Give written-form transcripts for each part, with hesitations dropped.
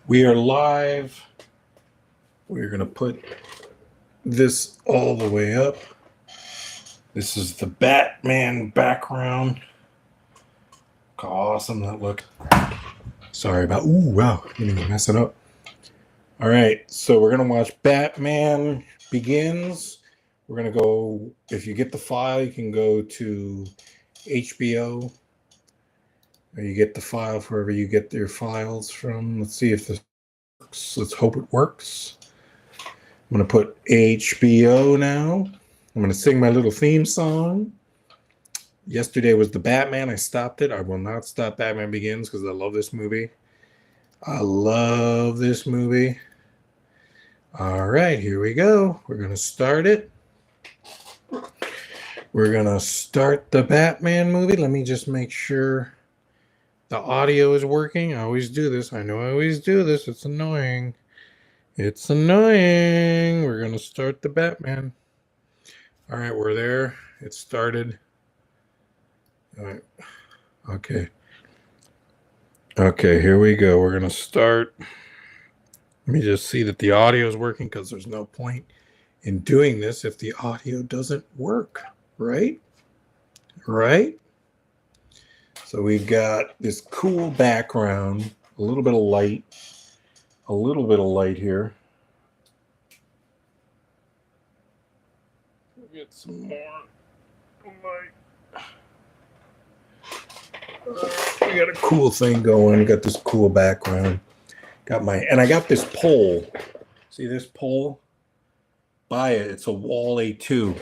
We are live. We're going to put this all the way up. This is the Batman background. How awesome that looked. Sorry about, wow, didn't even mess it up. All right, so we're going to watch Batman Begins. We're going to go, if you get the file, you can go to HBO. Or you get the file wherever you get your files from. Let's see if this works. Let's hope it works. I'm going to put HBO now. I'm going to sing my little theme song. Yesterday was the Batman. I stopped it. I will not stop Batman Begins because I love this movie. I love this movie. All right, here we go. We're going to start it. We're going to start the Batman movie. Let me just make sure the audio is working. I always do this. I know I always do this. It's annoying. It's annoying. We're going to start the Batman. All right, we're there. It started. All right. Okay. Okay, here we go. We're going to start. Let me just see that the audio is working because there's no point in doing this if the audio doesn't work, right? Right? So we've got this cool background, a little bit of light here. We'll get some more light. We got a cool thing going. We got this cool background. I got this pole. See this pole? Buy it. It's a wall A2.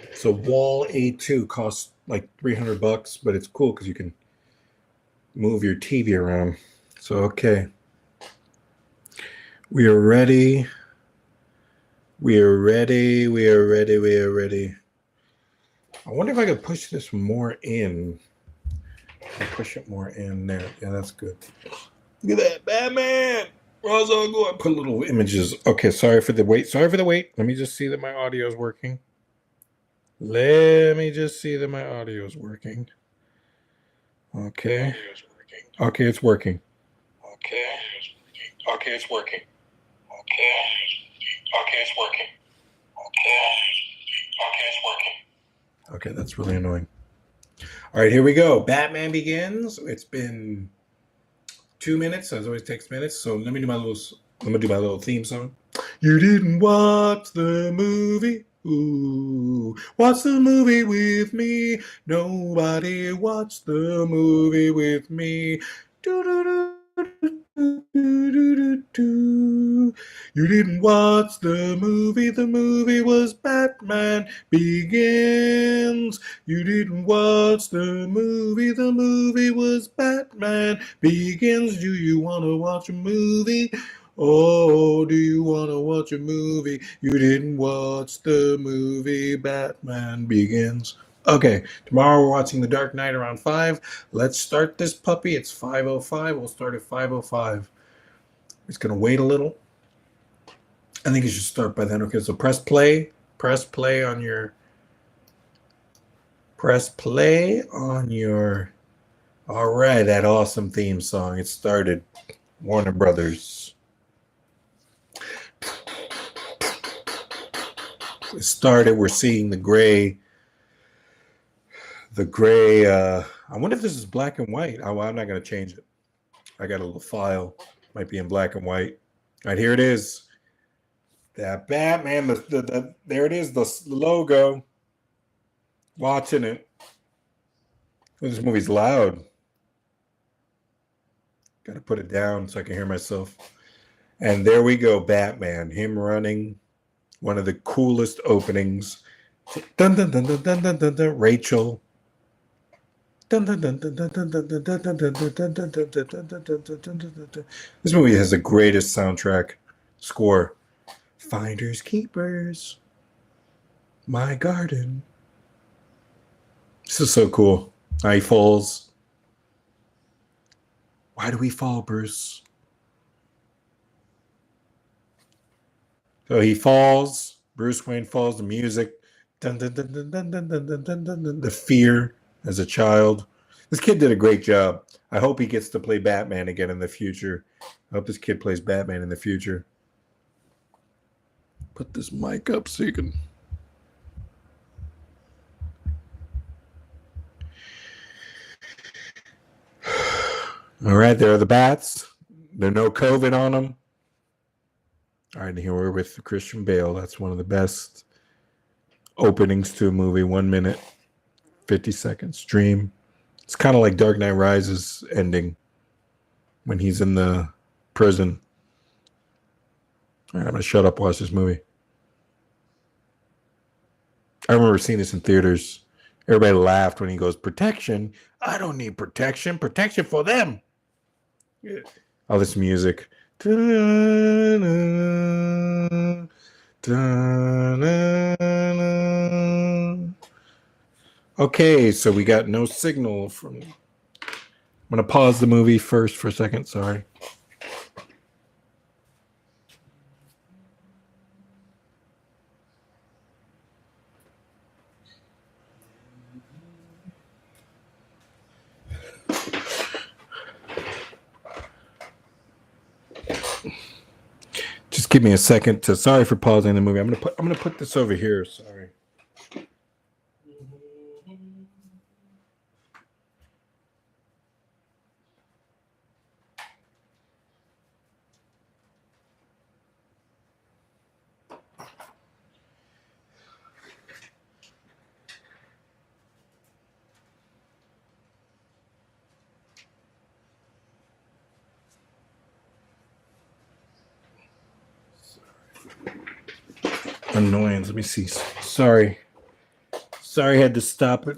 It's a wall A2. Costs like $300, but it's cool because you can move your TV around. So okay. We are ready. We are ready. We are ready. We are ready. I wonder if I could push this more in. I'll push it more in there. Yeah, that's good. Look at that, Batman. Ra's al Ghul. I put little images. Okay, sorry for the wait. Sorry for the wait. Let me just see that my audio is working. Let me just see that my audio is working. Okay. Okay, it's working. Okay. Okay, it's working. Okay. Okay, it's working. Okay. Okay, it's working. Okay, that's really annoying. All right, here we go. Batman Begins. It's been 2 minutes, as always takes minutes. So let me do my little theme song. You didn't watch the movie. Ooh, watch the movie with me. Nobody watched the movie with me. You didn't watch the movie. The movie was Batman Begins. You didn't watch the movie. The movie was Batman Begins. Do you want to watch a movie? Oh, do you want to watch a movie? You didn't watch the movie Batman Begins. Okay, tomorrow we're watching The Dark Knight around 5. Let's start this puppy. It's 5:05. We'll start at 5:05. It's going to wait a little. I think you should start by then. Okay, so press play. Press play on your... All right, that awesome theme song. It started. Warner Brothers. It started. We're seeing the gray. I wonder if this is black and white. Oh, well, I'm not going to change it. I got a little file. Might be in black and white. All right, here it is. That Batman. There it is, the logo. Watching it. Oh, this movie's loud. Got to put it down so I can hear myself. And there we go, Batman. Him running. One of the coolest openings. Dun dun dun dun dun dun dun dun. Rachel. Dun dun dun dun dun dun dun dun dun dun dun dun dun dun dun dun dun dun. This movie has the greatest soundtrack score. Finders keepers. My garden. This is so cool. He falls. Why do we fall, Bruce? So he falls. Bruce Wayne falls. The music. Dun, dun, dun, dun, dun, dun, dun, dun, dun, dun, dun. The fear as a child. This kid did a great job. I hope he gets to play Batman again in the future. I hope this kid plays Batman in the future. Put this mic up so you can... All right, there are the bats. There's no COVID on them. All right, here we're with Christian Bale. That's one of the best openings to a movie. 1 minute, 50 seconds. Dream. It's kind of like Dark Knight Rises ending when he's in the prison. All right, I'm going to shut up, watch this movie. I remember seeing this in theaters. Everybody laughed when he goes, protection? I don't need protection. Protection for them. Yeah. All this music. Okay, so we got no signal from... I'm going to pause the movie first for a second. Sorry. Just give me a second to... Sorry for pausing the movie. I'm gonna put this over here. Sorry. Annoyance. Let me see. Sorry, I had to stop it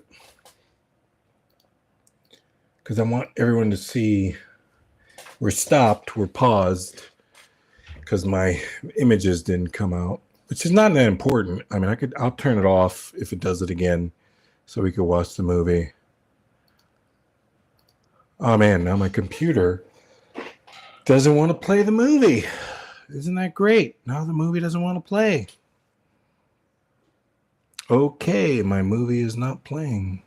because I want everyone to see we're stopped, we're paused because my images didn't come out, which is not that important. I mean, I'll turn it off if it does it again so we could watch the movie. Oh man, now my computer doesn't want to play the movie. Isn't that great? Now the movie doesn't want to play. Okay, my movie is not playing.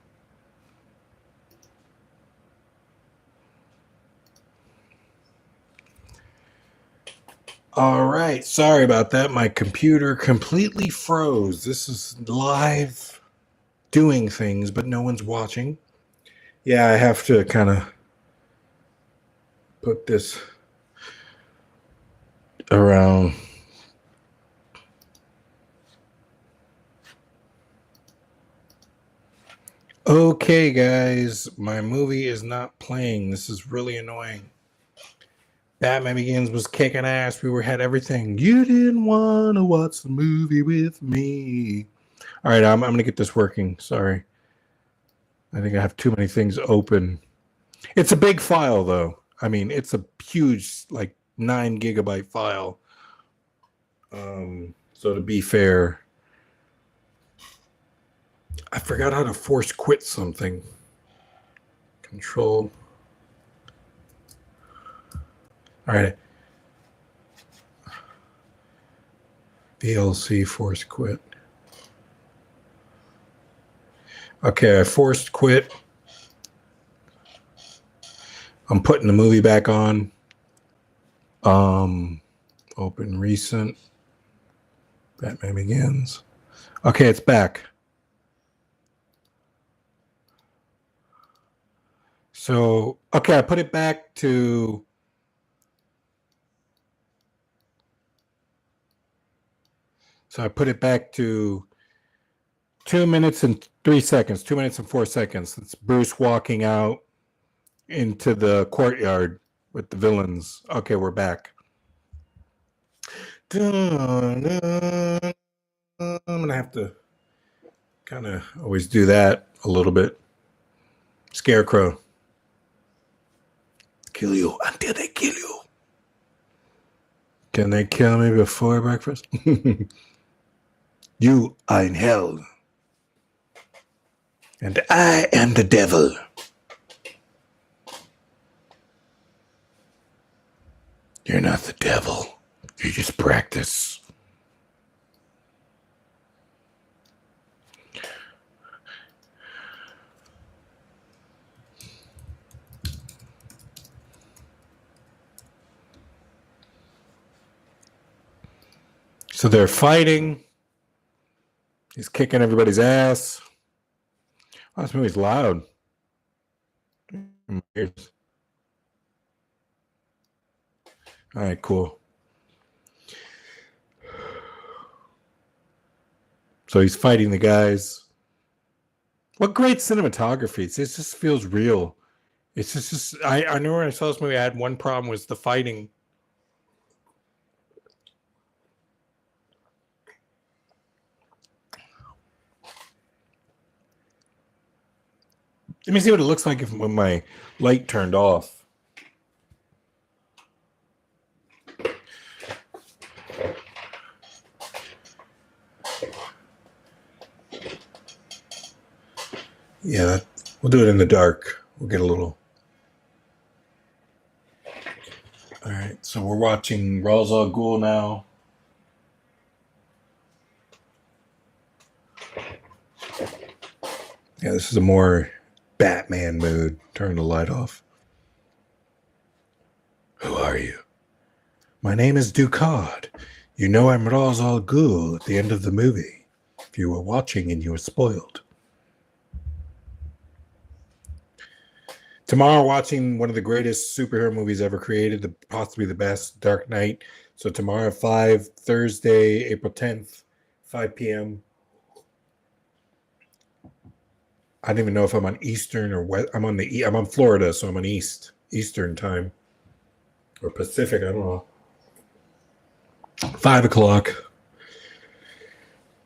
All right, sorry about that. My computer completely froze. This is live doing things, but no one's watching. Yeah, I have to kind of put this around. Okay, guys, my movie is not playing. This is really annoying. Batman Begins was kicking ass. We had everything. You didn't want to watch the movie with me. All right, I'm going to get this working. Sorry. I think I have too many things open. It's a big file, though. I mean, it's a huge, like 9 gigabyte file. So to be fair, I forgot how to force quit something. Control. All right. VLC force quit. Okay, I forced quit. I'm putting the movie back on. Open recent. Batman Begins. Okay, it's back. So, okay, I put it back to... So I put it back to 2 minutes and 3 seconds, 2 minutes and 4 seconds. It's Bruce walking out into the courtyard with the villains. Okay, we're back. I'm gonna have to kind of always do that a little bit. Scarecrow. Kill you until they kill you. Can they kill me before breakfast? You are in hell. And I am the devil. You're not the devil. You just practice. So they're fighting. He's kicking everybody's ass. Oh, this movie's loud. All right, cool. So he's fighting the guys. What great cinematography. It just feels real. It's just I know when I saw this movie, I had one problem was the fighting. Let me see what it looks like when my light turned off. Yeah, we'll do it in the dark. We'll get a little. All right, so we're watching Ra's al Ghul now. Yeah, this is a more Batman mood. Turn the light off. Who are you? My name is Ducard. You know I'm Ra's al Ghul at the end of the movie. If you were watching and you were spoiled. Tomorrow, watching one of the greatest superhero movies ever created, possibly the best, Dark Knight. So tomorrow at 5, Thursday, April 10th, 5 p.m. I don't even know if I'm on Eastern or West. I'm on Florida, so I'm on Eastern time. Or Pacific, I don't know. 5 o'clock.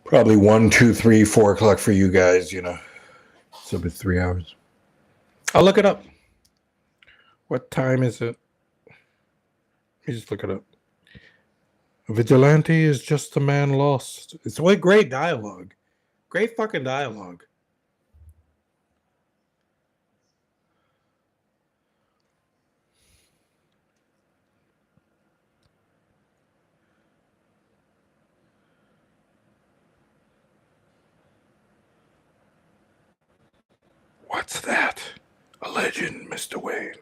Probably 1, 2, 3, 4 o'clock for you guys, you know. So it's 3 hours. I'll look it up. What time is it? Let me just look it up. A vigilante is just a man lost. It's what great dialogue. Great fucking dialogue. What's that? A legend, Mr. Wayne.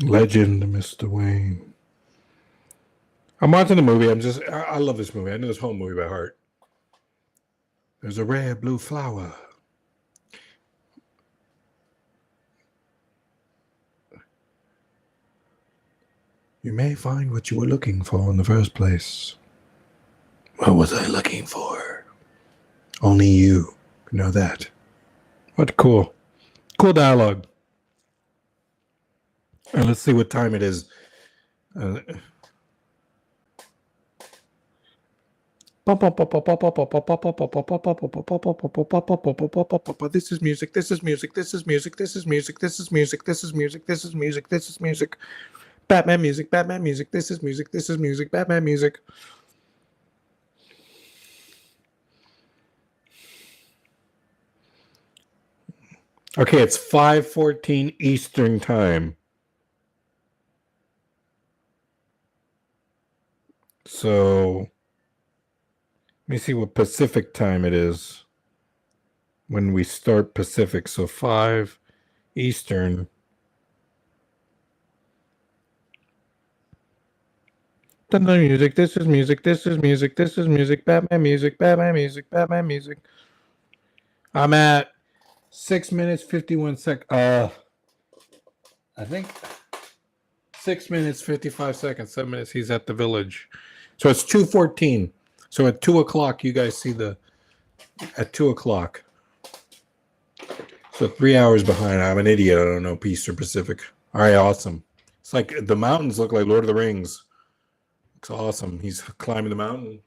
Legend, Mr. Wayne. I'm watching the movie. I love this movie. I know this whole movie by heart. There's a rare blue flower. You may find what you were looking for in the first place. What was I looking for? Only you know that. What cool. Cool dialogue. And let's see what time it is. This is music. This is music. This is music. This is music. This is music. This is music. This is music. This is music. Batman music. Batman music. This is music. This is music. Batman music. Okay, it's 5:14 Eastern time. So let me see what Pacific time it is when we start Pacific. So 5 Eastern. Music. This is music. This is music. This is music. Batman music. Batman music. Batman music. I'm at 6 minutes 51 seconds. I think 6 minutes 55 seconds. 7 minutes. He's at the village. So it's 2:14. So at 2 o'clock, you guys see at 2 o'clock. So 3 hours behind. I'm an idiot. I don't know Eastern Pacific. All right, awesome. It's like the mountains look like Lord of the Rings. It's awesome. He's climbing the mountain.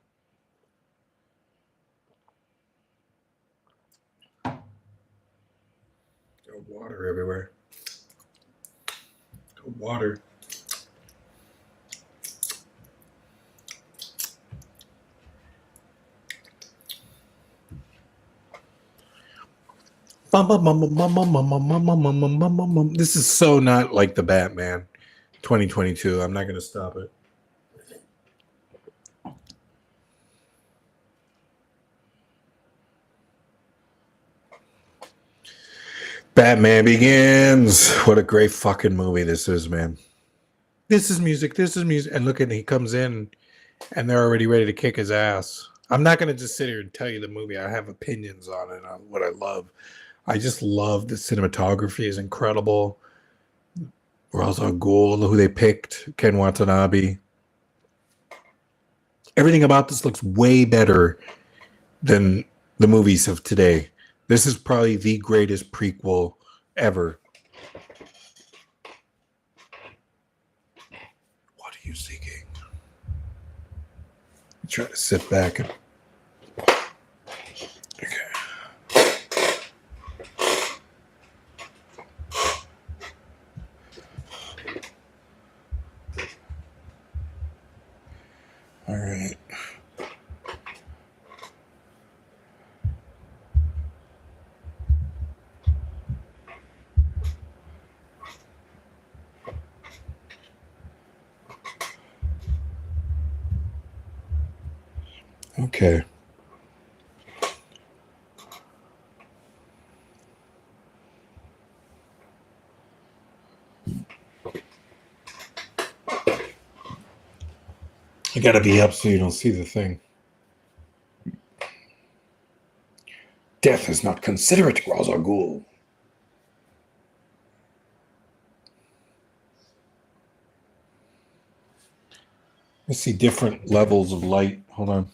Water everywhere. Water. This is so not like the Batman 2022. I'm not going to stop it. Batman Begins. What a great fucking movie this is, man. This is music. This is music. And look at he comes in and they're already ready to kick his ass. I'm not going to just sit here and tell you the movie. I have opinions on it, on what I love. I just love the cinematography is incredible. Ra's al Ghul, who they picked, Ken Watanabe. Everything about this looks way better than the movies of today. This is probably the greatest prequel ever. What are you seeking? Try to sit back and all right. Okay. You gotta be up so you don't see the thing. Death is not considerate, Ra's al Ghul. I see different levels of light. Hold on.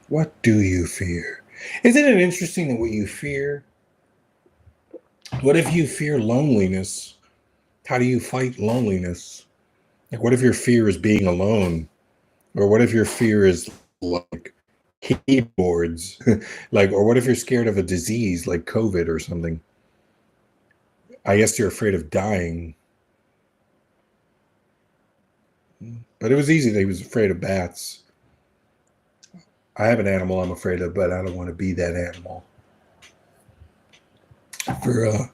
What do you fear? Isn't it interesting that what you fear? What if you fear loneliness? How do you fight loneliness? Like, what if your fear is being alone? Or what if your fear is like keyboards? Like, or what if you're scared of a disease like COVID or something? I guess you're afraid of dying. But it was easy that he was afraid of bats. I have an animal I'm afraid of, but I don't want to be that animal. Why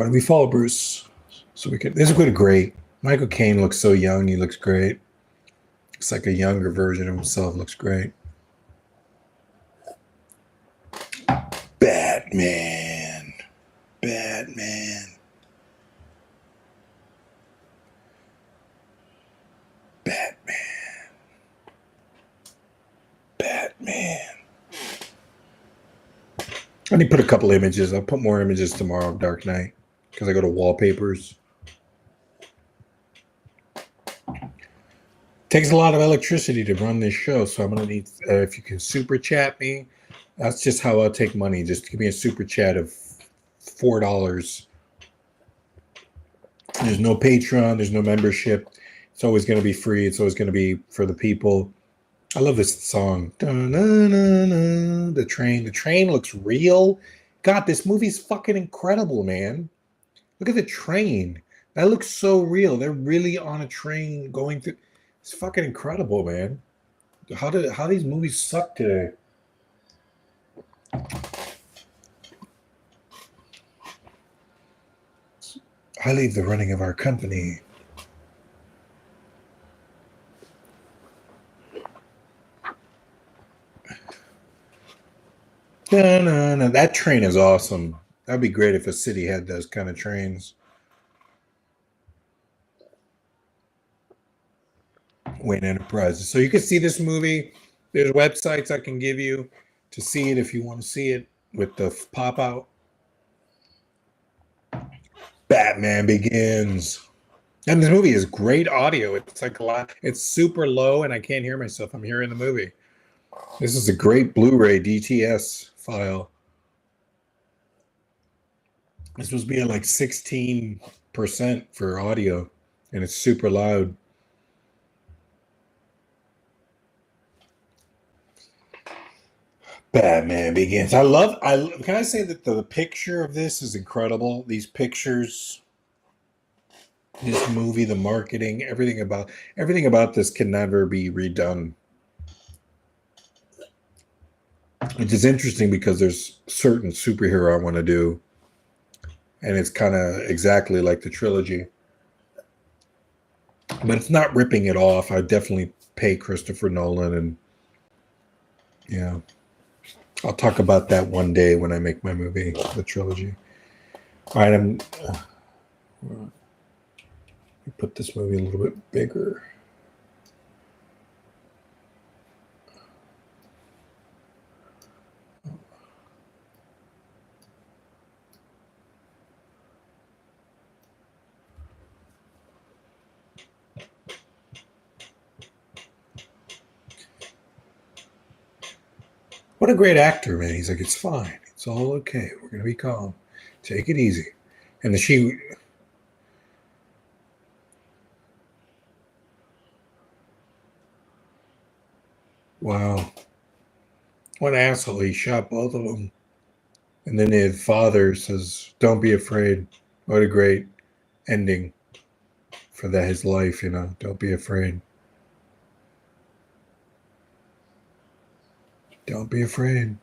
don't we follow Bruce? So we can. This is going to great. Michael Caine looks so young. He looks great. Looks like a younger version of himself. Looks great. Batman. Batman. Batman. Batman. I need to put a couple images. I'll put more images tomorrow of Dark Knight because I go to wallpapers. Takes a lot of electricity to run this show, so I'm going to need, if you can super chat me, that's just how I'll take money. Just give me a super chat of $4. There's no Patreon. There's no membership. It's always going to be free. It's always going to be for the people. I love this song. The train. The train looks real. God, this movie's fucking incredible, man. Look at the train. That looks so real. They're really on a train going through. It's fucking incredible, man. How these movies suck today? I leave the running of our company. No. That train is awesome. That'd be great if a city had those kind of trains. Wayne Enterprises. So you can see this movie. There's websites I can give you to see it if you want to see it with the pop out. Batman Begins. And this movie is great audio. It's like a lot. It's super low and I can't hear myself. I'm hearing the movie. This is a great Blu-ray DTS file. This was being like 16% for audio and it's super loud. Batman Begins. Can I say that the picture of this is incredible? These pictures This movie, the marketing, everything about this can never be redone. Which is interesting because there's certain superhero I want to do, and it's kind of exactly like the trilogy. But it's not ripping it off. I definitely pay Christopher Nolan, and yeah, I'll talk about that one day when I make my movie, the trilogy. All right, I'm. Put this movie a little bit bigger. What a great actor, man. He's like, it's fine. It's all okay. We're going to be calm. Take it easy. And the she. Wow. What an asshole. He shot both of them. And then his father says, don't be afraid. What a great ending for that, his life, you know. Don't be afraid. Don't be afraid.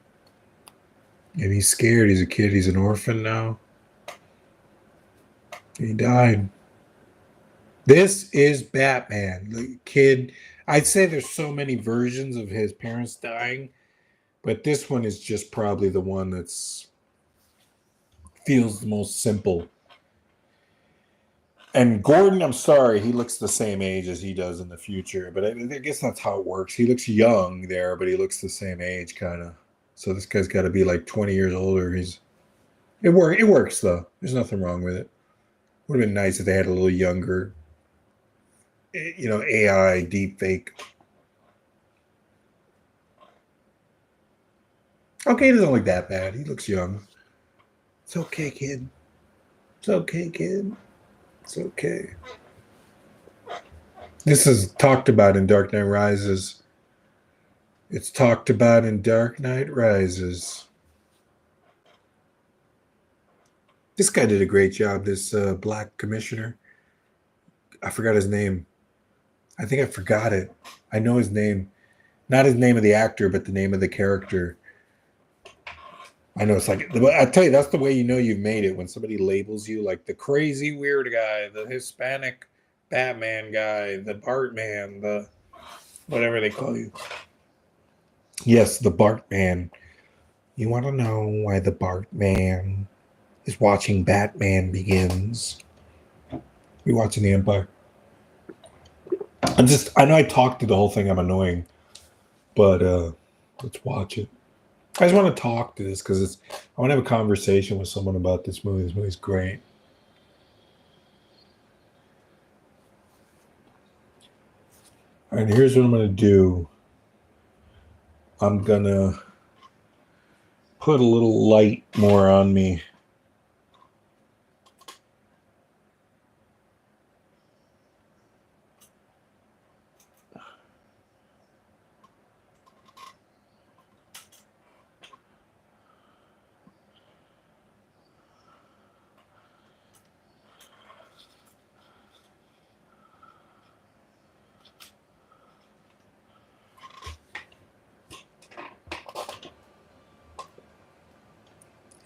And he's scared. He's a kid. He's an orphan now. He died. This is Batman. The kid, I'd say there's so many versions of his parents dying, but this one is just probably the one that's feels the most simple. And Gordon, I'm sorry, he looks the same age as he does in the future, but I guess that's how it works. He looks young there, but he looks the same age, kind of. So this guy's got to be like 20 years older. It works though. There's nothing wrong with it. Would have been nice if they had a little younger, you know, AI deep fake. Okay, he doesn't look that bad. He looks young. It's okay, kid. It's okay, kid. It's okay. This is talked about in Dark Knight Rises. It's talked about in Dark Knight Rises. This guy did a great job, this black commissioner. I forgot his name. I think I forgot it. I know his name. Not his name of the actor, but the name of the character. I know it's like, I tell you, that's the way you know you've made it, when somebody labels you like the crazy weird guy, the Hispanic Batman guy, the Bartman, the whatever they call you. Yes, the Bartman. You want to know why the Bartman is watching Batman Begins? We're watching The Empire. I know I talked through the whole thing. I'm annoying, but let's watch it. I just want to talk to this because I want to have a conversation with someone about this movie. This movie's great. All right, here's what I'm going to do. I'm going to put a little light more on me.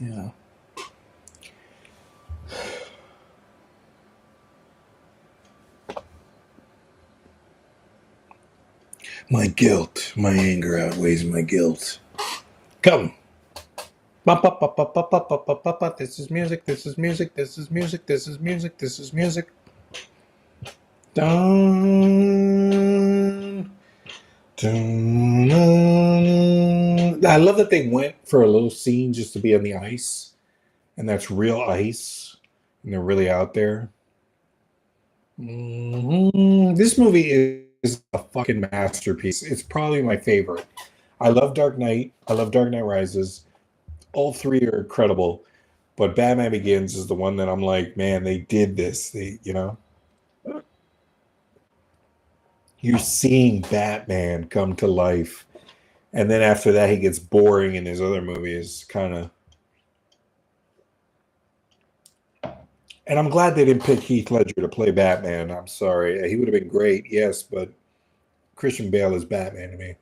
Yeah. My guilt, my anger outweighs my guilt. Come. This is music, this is music, this is music, this is music, this is music. Dun, dun, dun. I love that they went for a little scene just to be on the ice, and that's real ice, and they're really out there. This movie is a fucking masterpiece. It's probably my favorite. I love Dark Knight. I love Dark Knight Rises. All three are incredible, but Batman Begins is the one that I'm like, man, they did this. You're seeing Batman come to life, and then after that, he gets boring in his other movies, kind of. And I'm glad they didn't pick Heath Ledger to play Batman. I'm sorry. He would have been great, yes, but Christian Bale is Batman to me.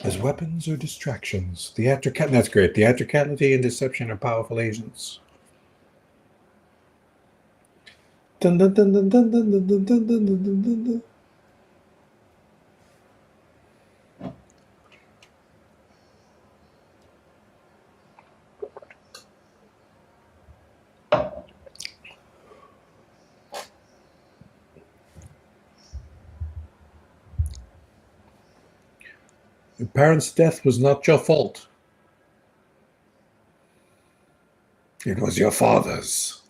As weapons or distractions, that's great. Theatricality and deception are powerful agents. Dun, dun, dun, dun, dun, dun, dun, dun, dun, dun, dun, dun, dun. Your parents' death was not your fault. It was your father's.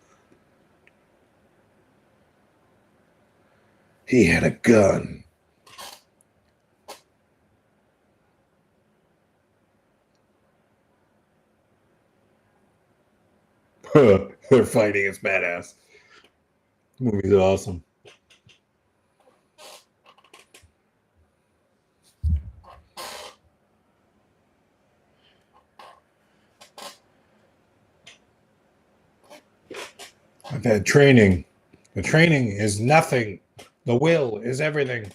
He had a gun. They're fighting. It's badass. The movie's awesome. I've had training. The training is nothing. The will is everything.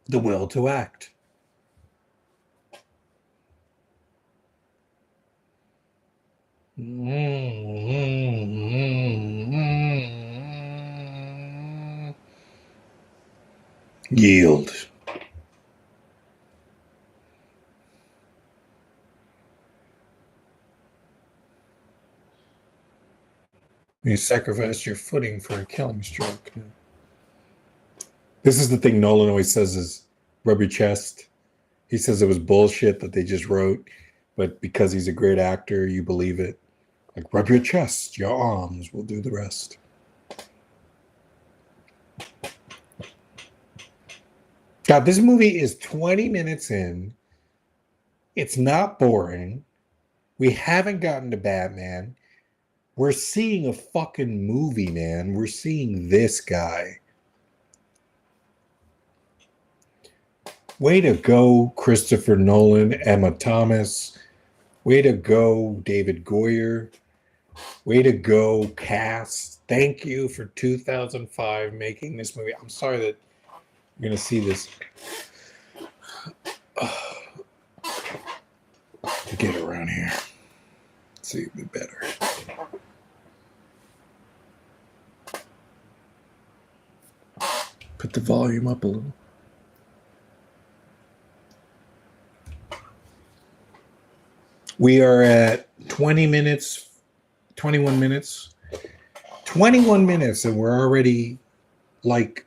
The will to act. Yield. You sacrificed your footing for a killing stroke. This is the thing Nolan always says is rub your chest. He says it was bullshit that they just wrote, but because he's a great actor, you believe it. Like rub your chest, your arms will do the rest. God, this movie is 20 minutes in. It's not boring. We haven't gotten to Batman. We're seeing a fucking movie, man. We're seeing this guy. Way to go, Christopher Nolan, Emma Thomas. Way to go, David Goyer. Way to go, cast. Thank you for 2005 making this movie. I'm sorry that you're going to see this. To get around here. See it be better. Put the volume up a little. We are at 20 minutes, 21 minutes. 21 minutes, and we're already like,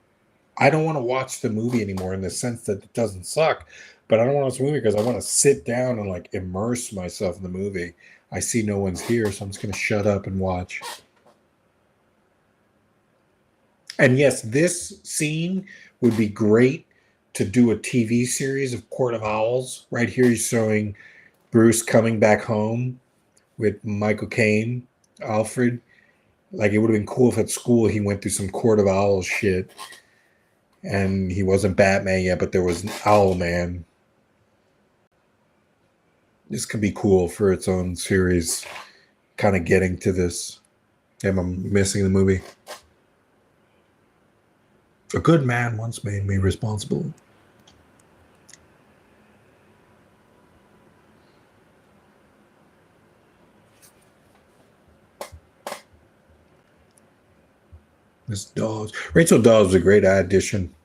I don't want to watch the movie anymore in the sense that it doesn't suck, but I don't want to watch the movie because I want to sit down and like immerse myself in the movie. I see no one's here, so I'm just going to shut up and watch. And yes, this scene would be great to do a TV series of Court of Owls. Right here, he's showing Bruce coming back home with Michael Caine, Alfred. Like, it would have been cool if at school he went through some Court of Owls shit. And he wasn't Batman yet, but there was an Owl Man. This could be cool for its own series, kind of getting to this. Am I missing the movie? A good man once made me responsible. Miss Dawes. Rachel Dawes was a great addition.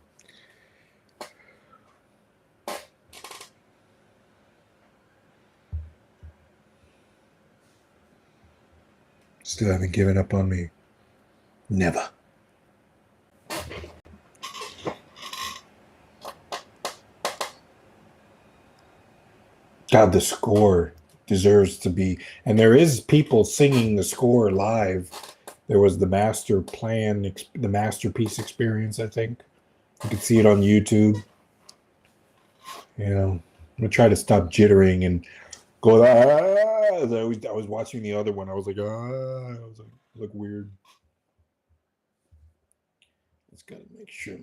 Still haven't given up on me. Never. God, the score deserves to be, and there is people singing the score live. There was the the masterpiece experience, I think. You can see it on YouTube. You know, I'm gonna try to stop jittering and go. I was watching the other one. I was like, I was like, look weird. Just gotta make sure.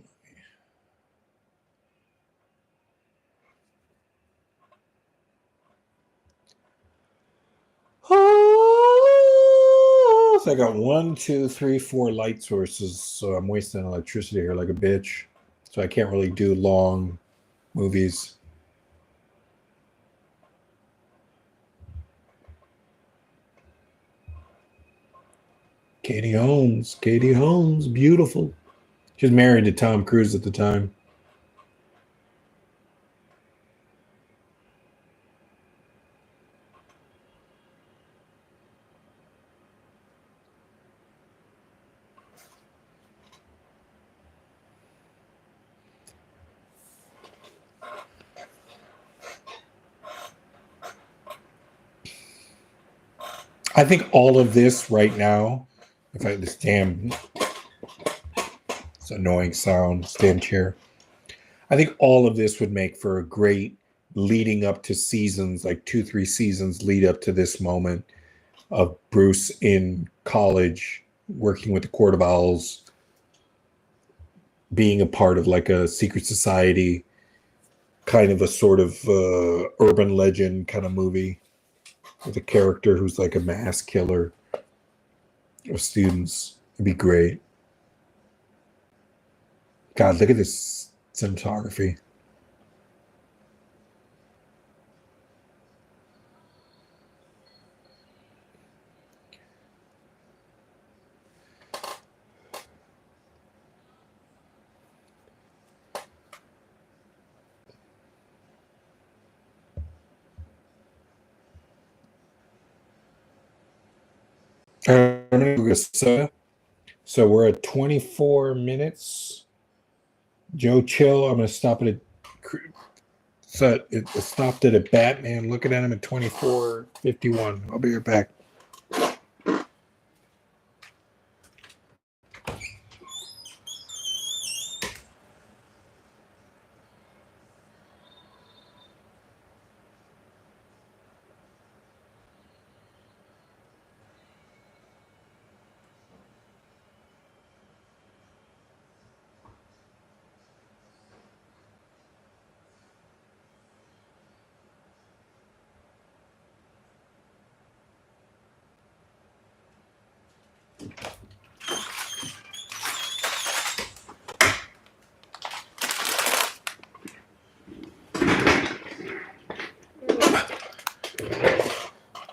Plus, I got 1, 2, 3, 4 light sources, so I'm wasting electricity here like a bitch. So I can't really do long movies. Katie Holmes, beautiful. She was married to Tom Cruise at the time. I think all of this right now, if I this damn it's annoying sound, stand chair. I think all of this would make for a great leading up to seasons, like 2, 3 seasons lead up to this moment of Bruce in college, working with the Court of Owls, being a part of like a secret society, kind of a sort of urban legend kind of movie with a character who's like a mass killer of students. It'd be great. God, look at this cinematography. I'm gonna go get soda. So we're at 24 minutes. Joe Chill. I'm gonna stop it at. So it stopped it at Batman. Looking at him at 24:51. I'll be right back.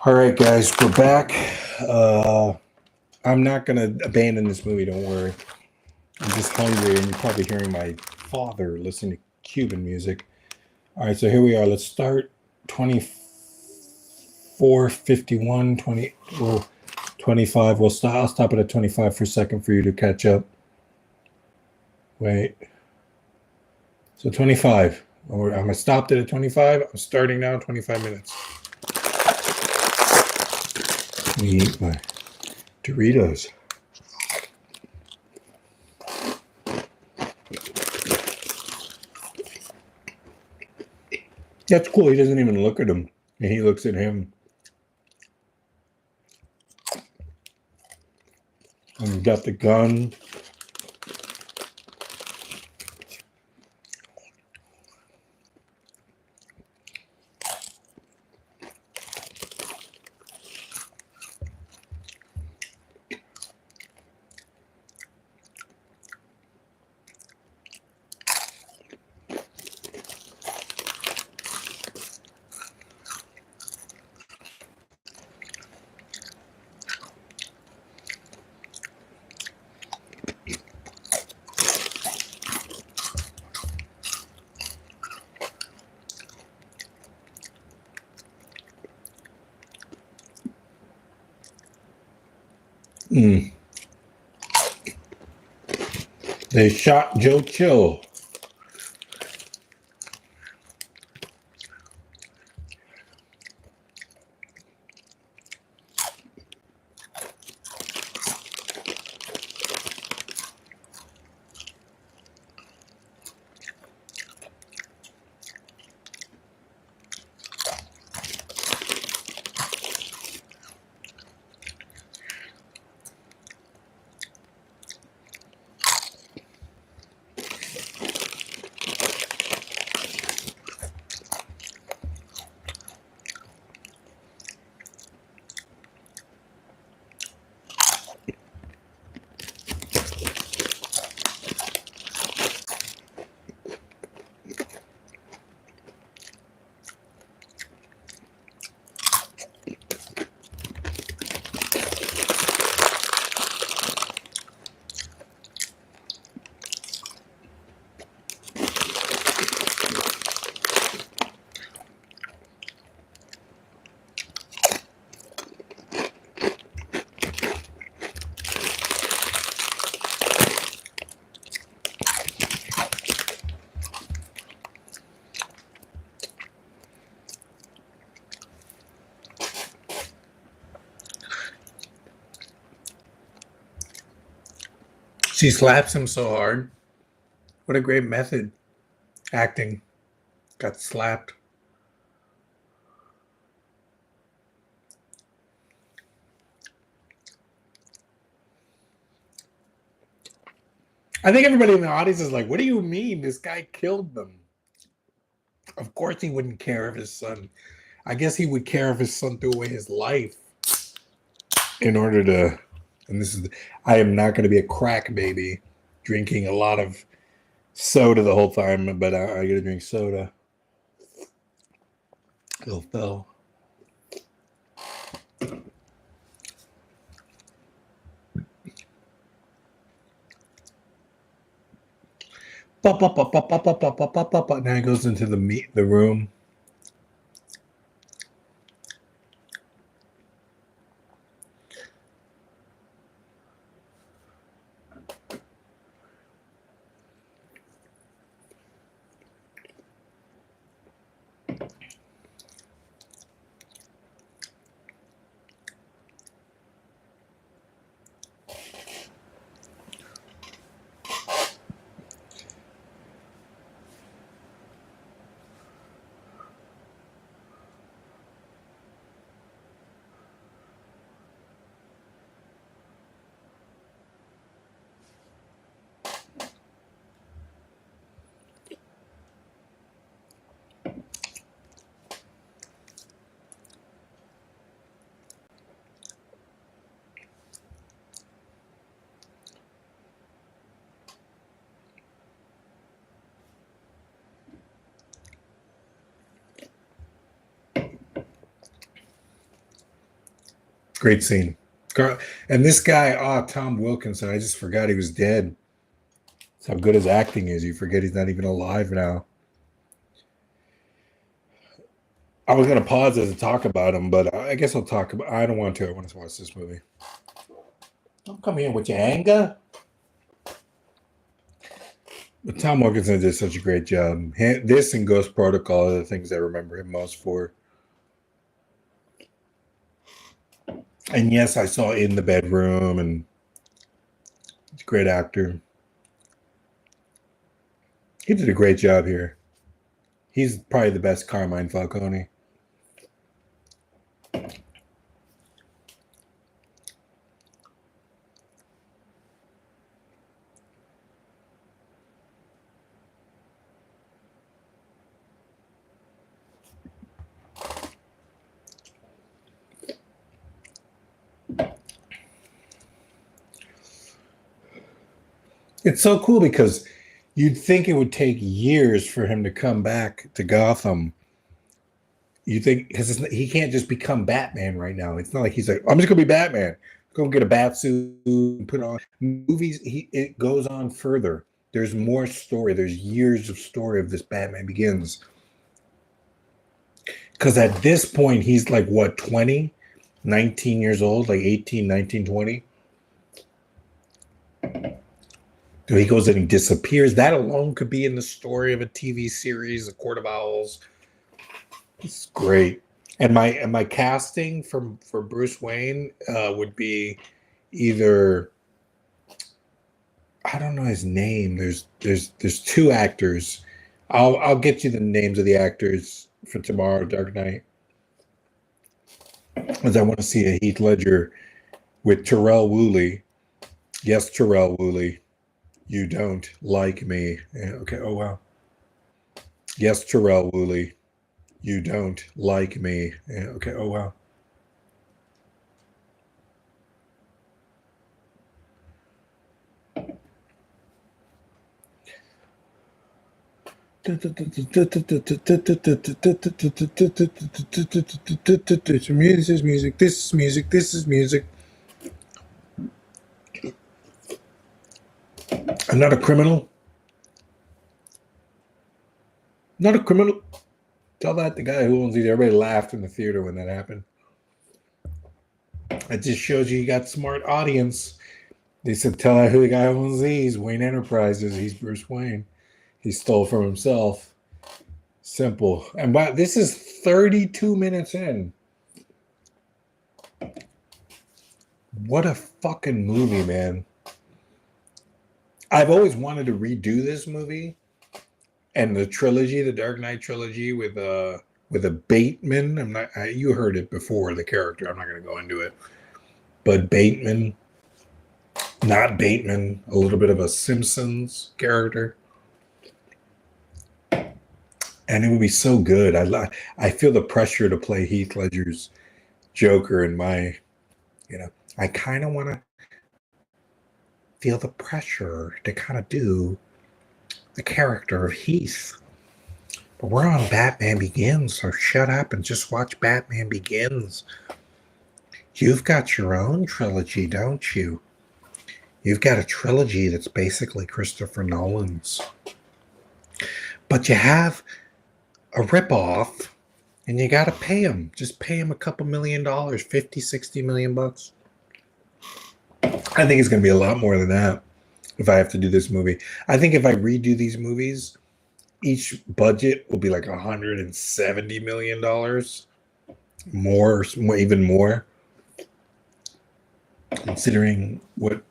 All right, guys, we're back. I'm not going to abandon this movie, don't worry. I'm just hungry, and you're probably hearing my father listening to Cuban music. All right, so here we are. Let's start 24:51, 25. I'll stop it at 25 for a second for you to catch up. Wait. So 25. I'm going to stop it at 25. I'm starting now, 25 minutes. Let me eat my Doritos. That's cool. He doesn't even look at him, and he looks at him. And he's got the gun. They shot Joe Chill. She slaps him so hard. What a great method. Acting. Got slapped. I think everybody in the audience is like, what do you mean? This guy killed them. Of course he wouldn't care if his son. I guess he would care if his son threw away his life in order to. And this is. I am not going to be a crack baby drinking a lot of soda the whole time, but I got to drink soda. Little fell. Now he goes into the room. Great scene. And this guy, Tom Wilkinson, I just forgot he was dead. That's how good his acting is. You forget he's not even alive now. I was going to pause it to talk about him, but I guess I'll talk about. I don't want to. I want to watch this movie. Don't come in with your anger. But Tom Wilkinson did such a great job. This and Ghost Protocol are the things I remember him most for. And yes, I saw In the Bedroom, and he's a great actor. He did a great job here. He's probably the best Carmine Falcone. It's so cool because you'd think it would take years for him to come back to Gotham. You think because he can't just become Batman right now. It's not like he's like, I'm just gonna be Batman. Go get a bat suit and put on movies. It goes on further. There's more story. There's years of story of this Batman Begins. Because at this point, he's like, what, 20? 19 years old, like 18, 19, 20. He goes and he disappears. That alone could be in the story of a TV series, A Court of Owls. It's great. And my casting for Bruce Wayne would be either, I don't know his name. There's two actors. I'll get you the names of the actors for tomorrow, Dark Knight. Because I want to see a Heath Ledger with Terrell Woolley. Yes, Terrell Woolley. You don't like me. Yeah, okay. Oh, wow. Yes, Terrell Woolley. You don't like me. Yeah, okay. Oh, wow. This is music. This is music. This is music. I'm not a criminal. Not a criminal. Tell that the guy who owns these. Everybody laughed in the theater when that happened. It just shows you got smart audience. They said, tell that who the guy owns these. Wayne Enterprises. He's Bruce Wayne. He stole from himself. Simple. And wow, this is 32 minutes in. What a fucking movie, man. I've always wanted to redo this movie and the trilogy, the Dark Knight trilogy with a Bateman. You heard it before, the character. I'm not going to go into it. But Bateman, not Bateman, a little bit of a Simpsons character. And it would be so good. I feel the pressure to play Heath Ledger's Joker in my, I kind of want to feel the pressure to kind of do the character of Heath. But we're on Batman Begins, so shut up and just watch Batman Begins. You've got your own trilogy, don't you? You've got a trilogy that's basically Christopher Nolan's. But you have a ripoff, and you got to pay him. Just pay him a couple $1 million, 50, 60 million bucks. I think it's going to be a lot more than that if I have to do this movie. I think if I redo these movies, each budget will be like $170 million. More, even more. Considering what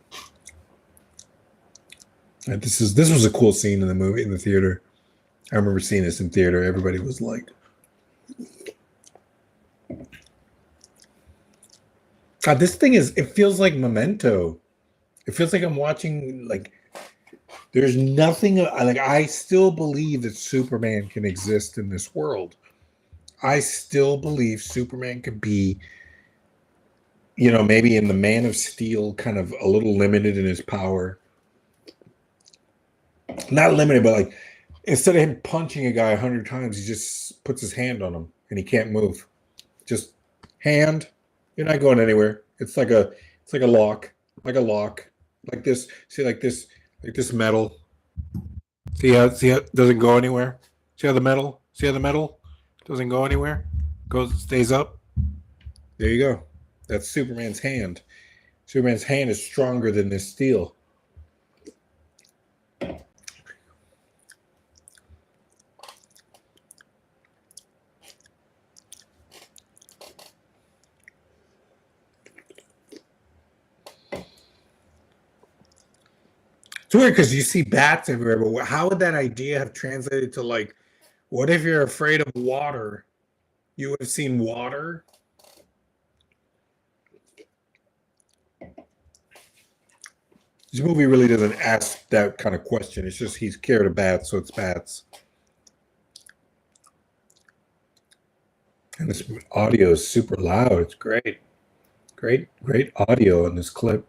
this was a cool scene in the movie, in the theater. I remember seeing this in theater. Everybody was like, God, this thing it feels like Memento. It feels like I'm watching, like, there's nothing, like, I still believe that Superman can exist in this world. I still believe Superman could be, maybe in the Man of Steel, kind of a little limited in his power. Not limited, but like, instead of him punching a guy 100 times, he just puts his hand on him and he can't move. Just hand. You're not going anywhere. It's like a lock, like this. See, like this metal. See how it doesn't go anywhere. See how the metal doesn't go anywhere. Stays up. There you go. That's Superman's hand. Superman's hand is stronger than this steel. It's weird because you see bats everywhere, but how would that idea have translated to, like, what if you're afraid of water? You would have seen water. This movie really doesn't ask that kind of question. It's just he's scared of bats, so it's bats. And this audio is super loud. It's great. Great audio in this clip.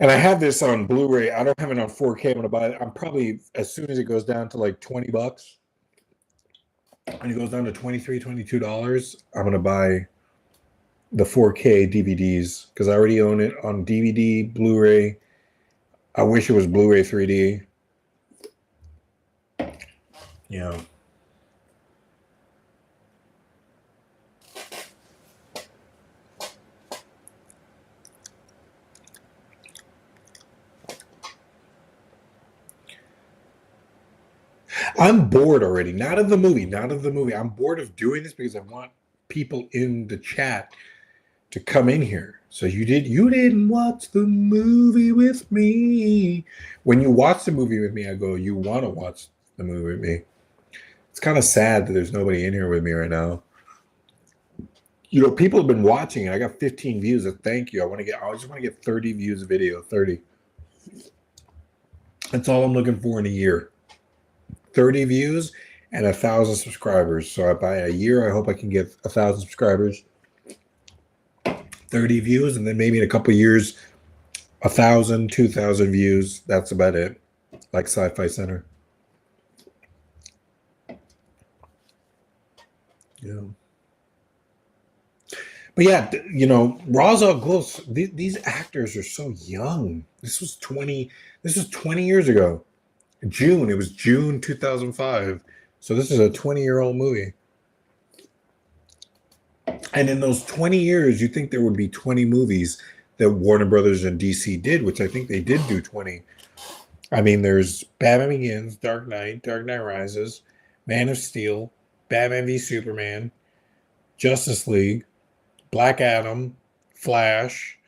And I have this on Blu-ray. I don't have it on 4K. I'm going to buy it. I'm probably, as soon as it goes down to like $20, and it goes down to $23, $22, I'm going to buy the 4K DVDs because I already own it on DVD, Blu-ray. I wish it was Blu-ray 3D. Yeah. I'm bored already. Not of the movie. I'm bored of doing this because I want people in the chat to come in here. So you didn't watch the movie with me. When you watch the movie with me, I go, you want to watch the movie with me. It's kind of sad that there's nobody in here with me right now. People have been watching it. I got 15 views. Thank you. I just want to get 30 views a video. 30. That's all I'm looking for in a year. 30 views and 1,000 subscribers. So by a year, I hope I can get 1,000 subscribers, 30 views, and then maybe in a couple of years, 1,000, 2,000 views. That's about it. Like Sci-Fi Center. Yeah. But yeah, Ra's al Ghul, these actors are so young. This was 20 years ago. It was June 2005. So this is a 20-year-old movie. And in those 20 years, you think there would be 20 movies that Warner Brothers and DC did, which I think they did do 20. I mean, there's Batman Begins, Dark Knight Rises, Man of Steel, Batman v Superman, Justice League, Black Adam, Flash,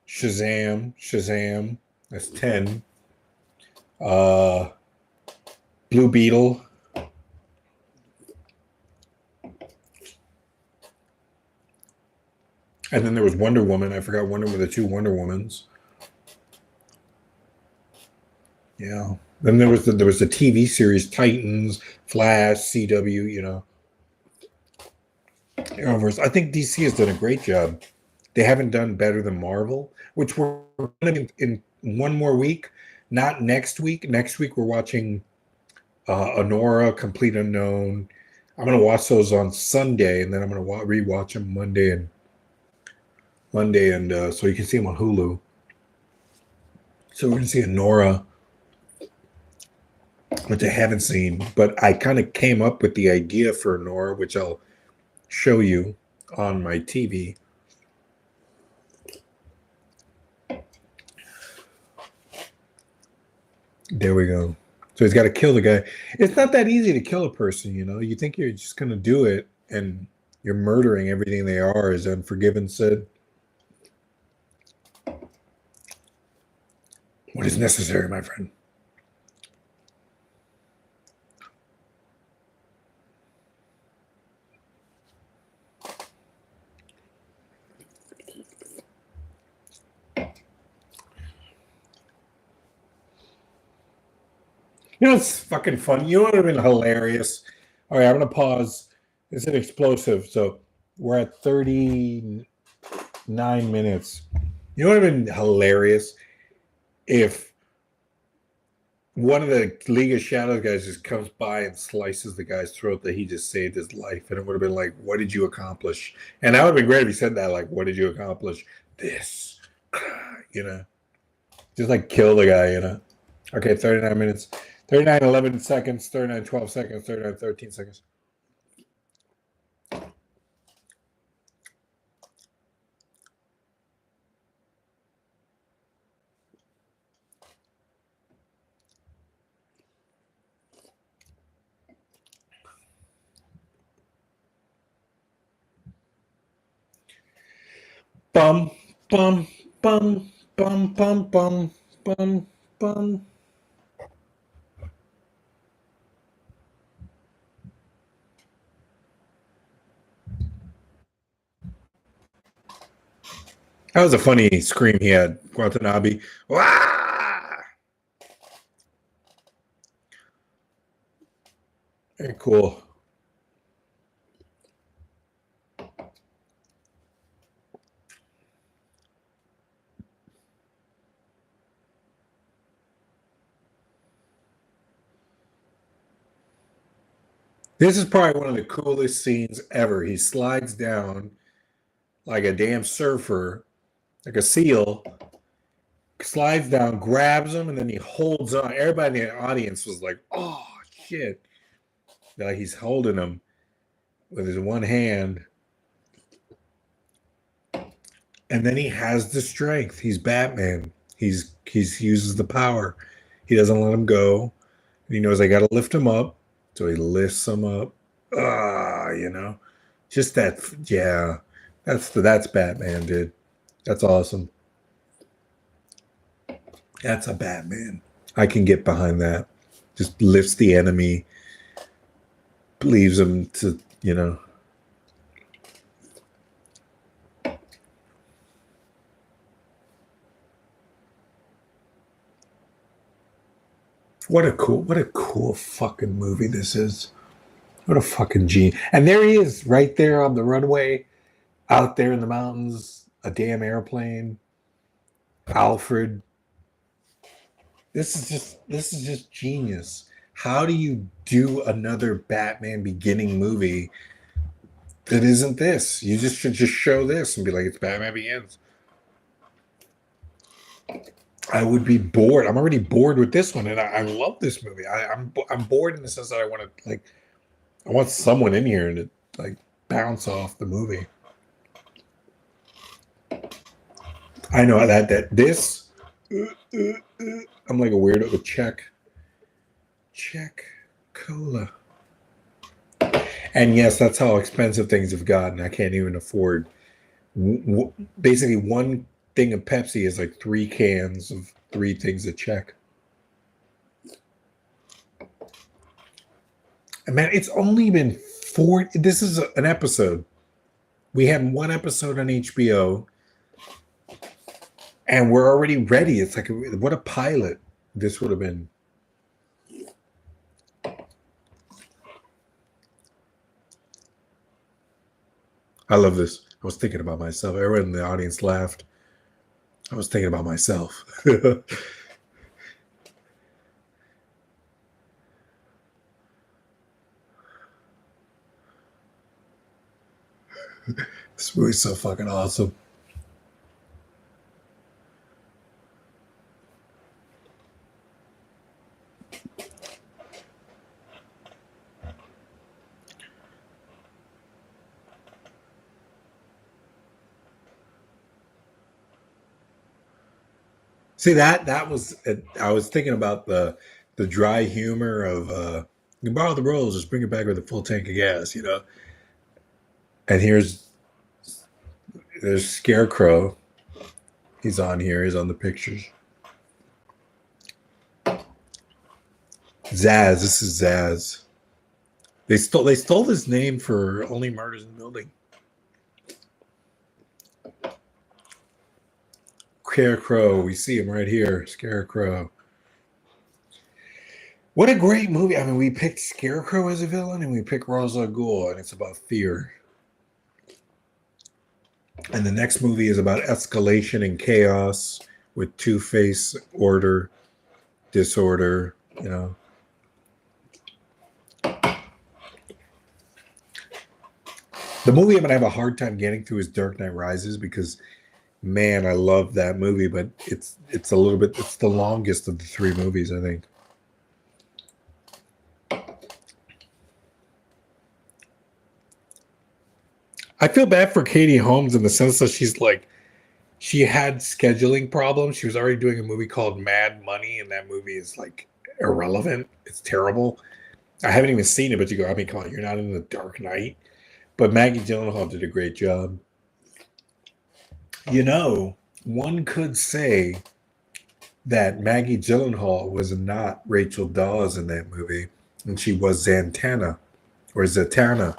Shazam, That's 10. Blue Beetle. And then there was Wonder Woman. I forgot the two Wonder Womans. Yeah. Then there was the TV series Titans, Flash, CW. Arrowverse. I think DC has done a great job. They haven't done better than Marvel, which we're in one more week. Not next week. Next week we're watching Honora, Complete Unknown. I'm going to watch those on Sunday, and then I'm going to rewatch them Monday, and so you can see them on Hulu. So we're going to see Honora, which I haven't seen, but I kind of came up with the idea for Honora, which I'll show you on my TV. There we go. So he's got to kill the guy. It's not that easy to kill a person, You think you're just going to do it, and you're murdering everything they are, as Unforgiven said. What is necessary, my friend? It's fucking fun. You know what would have been hilarious? All right, I'm going to pause. It's an explosive. So we're at 39 minutes. You know what would have been hilarious? If one of the League of Shadows guys just comes by and slices the guy's throat that he just saved his life. And it would have been like, what did you accomplish? And that would have been great if he said that, like, what did you accomplish? This, just like kill the guy, Okay, 39 minutes. 39, 11 seconds, 39, 12 seconds, 39, 13 seconds. Bum, bum, bum, bum, bum, bum, bum, bum. That was a funny scream he had, Watanabe. Wah! Very cool. This is probably one of the coolest scenes ever. He slides down like a damn surfer, like a seal, slides down, grabs him, and then he holds on. Everybody in the audience was like, oh, shit. Like he's holding him with his one hand. And then he has the strength. He's Batman. He uses the power. He doesn't let him go. He knows I got to lift him up. So he lifts him up. Just that. Yeah, that's Batman, dude. That's awesome. That's a Batman. I can get behind that. Just lifts the enemy, leaves him to, What a cool fucking movie this is. What a fucking genius. And there he is, right there on the runway, out there in the mountains, a damn airplane. Alfred. This is just genius. How do you do another Batman beginning movie that isn't this? You just should just show this and be like, it's Batman Begins. I would be bored. I'm already bored with this one, and I love this movie. I'm bored in the sense that I want someone in here to like bounce off the movie. I know that this. I'm like a weirdo with check cola. And yes, that's how expensive things have gotten. I can't even afford. Basically, one thing of Pepsi is like 3 cans of 3 things to check. And man, it's only been 4. This is an episode. We had 1 episode on HBO, and we're already ready. It's like, what a pilot this would have been. I love this. I was thinking about myself. Everyone in the audience laughed. I was thinking about myself. This movie's so fucking awesome. See, that was, I was thinking about the dry humor of you can borrow the rolls, just bring it back with a full tank of gas, you know. And there's Scarecrow. He's on here. He's on the pictures. Zaz. This is Zaz. They stole his name for Only Murders in the Building. Scarecrow. We see him right here. Scarecrow. What a great movie. I mean, we picked Scarecrow as a villain and we picked Ra's al Ghul, and it's about fear. And the next movie is about escalation and chaos with Two-Face, order, disorder, you know. The movie I'm going to have a hard time getting through is Dark Knight Rises because, man, I love that movie, but it's a little bit, it's the longest of the 3 movies, I think. I feel bad for Katie Holmes in the sense that she had scheduling problems. She was already doing a movie called Mad Money, and that movie is like irrelevant. It's terrible. I haven't even seen it, but you go, I mean, come on, you're not in The Dark Knight. But Maggie Gyllenhaal did a great job. You know, one could say that Maggie Gyllenhaal was not Rachel Dawes in that movie, and she was Zatanna, or Zatanna.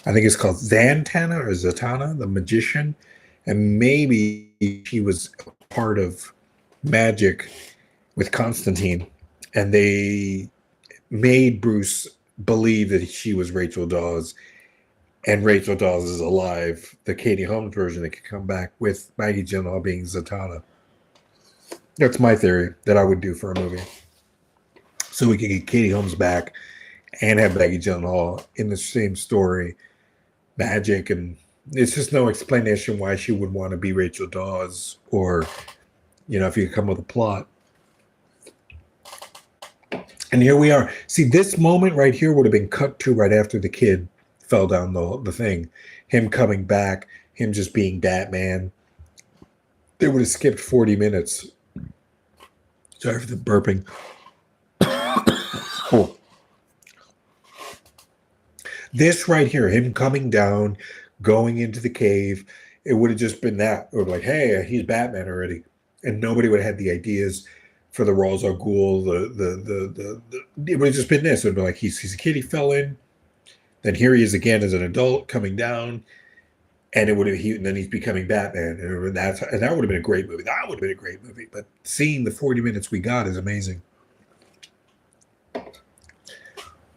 I think it's called Zatanna or Zatanna, the magician. And maybe she was part of Magic with Constantine, and they made Bruce believe that she was Rachel Dawes, and Rachel Dawes is alive. The Katie Holmes version that could come back with Maggie Gyllenhaal being Zatanna. That's my theory that I would do for a movie. So we could get Katie Holmes back and have Maggie Gyllenhaal in the same story, Magic, and it's just no explanation why she would want to be Rachel Dawes, or, you know, if you come with a plot. And here we are. See, this moment right here would have been cut to right after the kid fell down the thing. Him coming back, him just being Batman. They would have skipped 40 minutes. Sorry for the burping. Oh. This right here, him coming down, going into the cave, it would have just been that. Or like, hey, he's Batman already. And nobody would have had the ideas for the Ra's al Ghul. It would have just been this. It would be like, he's a kid, he fell in. Then here he is again as an adult coming down. And it would have, and then he's becoming Batman. And that would have been a great movie. That would have been a great movie. But seeing the 40 minutes we got is amazing.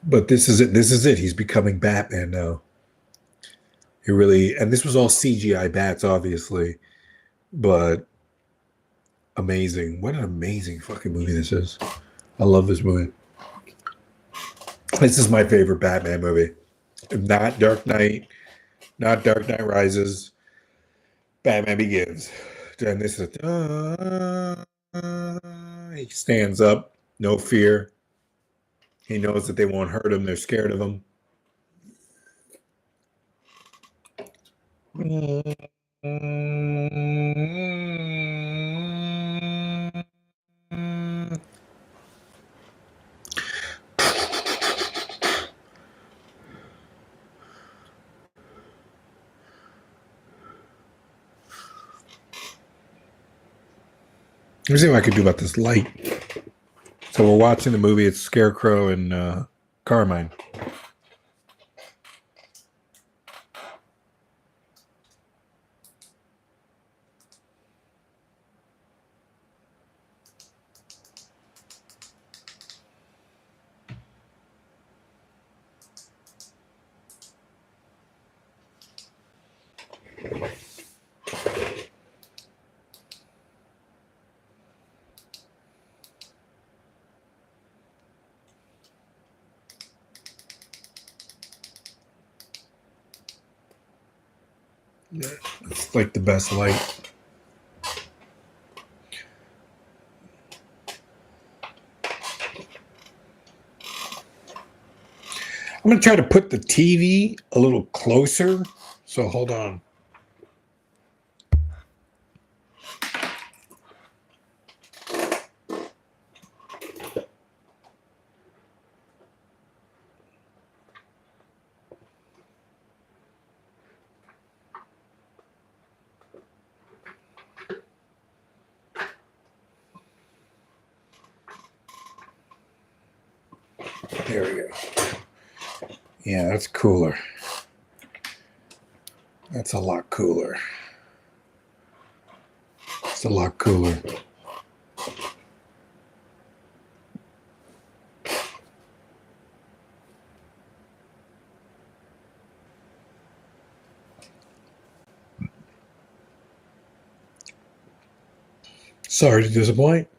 But this is it. This is it. He's becoming Batman now. He really, and this was all CGI bats, obviously, but amazing. What an amazing fucking movie this is. I love this movie. This is my favorite Batman movie. Not Dark Knight, not Dark Knight Rises. Batman Begins. And this is, he stands up, no fear. He knows that they won't hurt him. They're scared of him. Let me see what I could do about this light. So we're watching the movie. It's Scarecrow and Carmine. It's like the best light. I'm going to try to put the TV a little closer. So hold on. There we go. Yeah, that's cooler. That's a lot cooler. It's a lot cooler. Sorry to disappoint.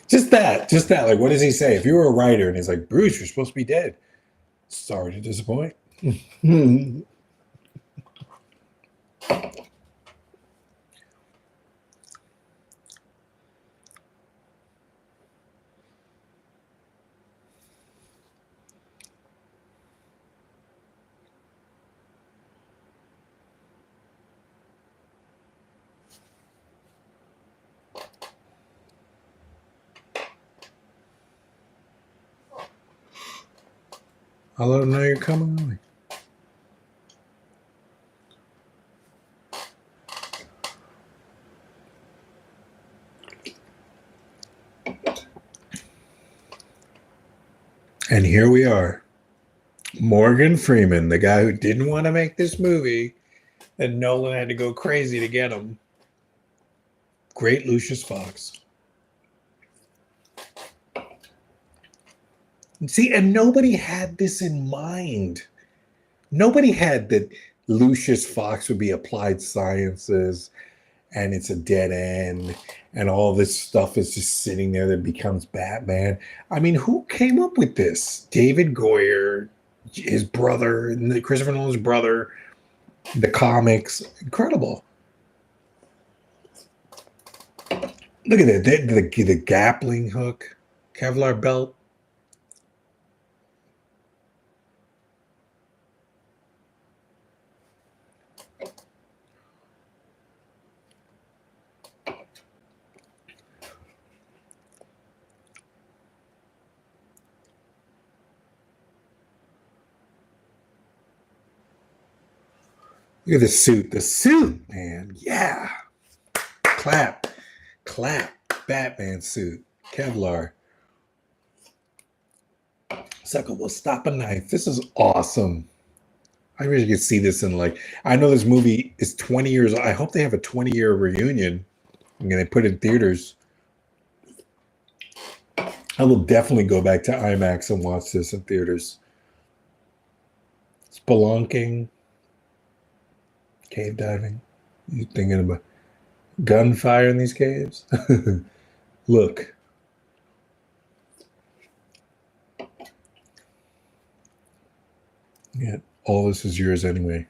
Just that. Like, what does he say? If you were a writer and he's like, Bruce, you're supposed to be dead. Sorry to disappoint. I'll let him know you're coming early. And here we are. Morgan Freeman, the guy who didn't want to make this movie, and Nolan had to go crazy to get him. Great Lucius Fox. See, and nobody had this in mind. Nobody had that Lucius Fox would be applied sciences and it's a dead end and all this stuff is just sitting there that becomes Batman. I mean, who came up with this? David Goyer, his brother, Christopher Nolan's brother, the comics. Incredible. Look at that. The grappling hook, Kevlar belt. Look at the suit. The suit, man. Yeah. Clap. Batman suit. Kevlar. Sucker will stop a knife. This is awesome. I wish you could see this in I know this movie is 20 years. I hope they have a 20-year reunion and they put it in theaters. I will definitely go back to IMAX and watch this in theaters. Spelunking. Cave diving. You thinking about gunfire in these caves? Look. Yeah, all this is yours anyway.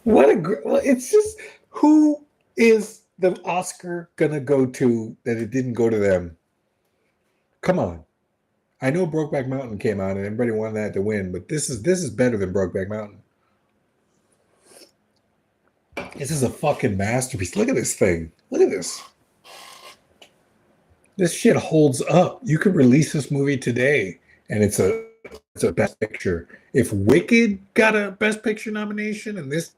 It's just, who is the Oscar gonna go to that it didn't go to them? Come on. I know Brokeback Mountain came out and everybody wanted that to win, but this is better than Brokeback Mountain. This is a fucking masterpiece. Look at this thing. Look at this. This shit holds up. You could release this movie today, and it's a Best Picture. If Wicked got a Best Picture nomination, and this,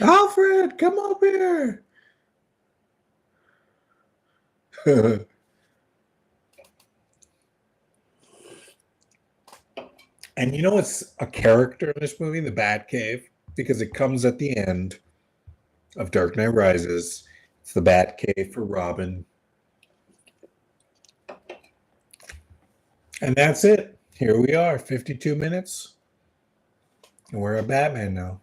Alfred, come up here. And you know what's a character in this movie, the Batcave? Because it comes at the end of Dark Knight Rises. It's the Batcave for Robin. And that's it. Here we are, 52 minutes. And we're a Batman now.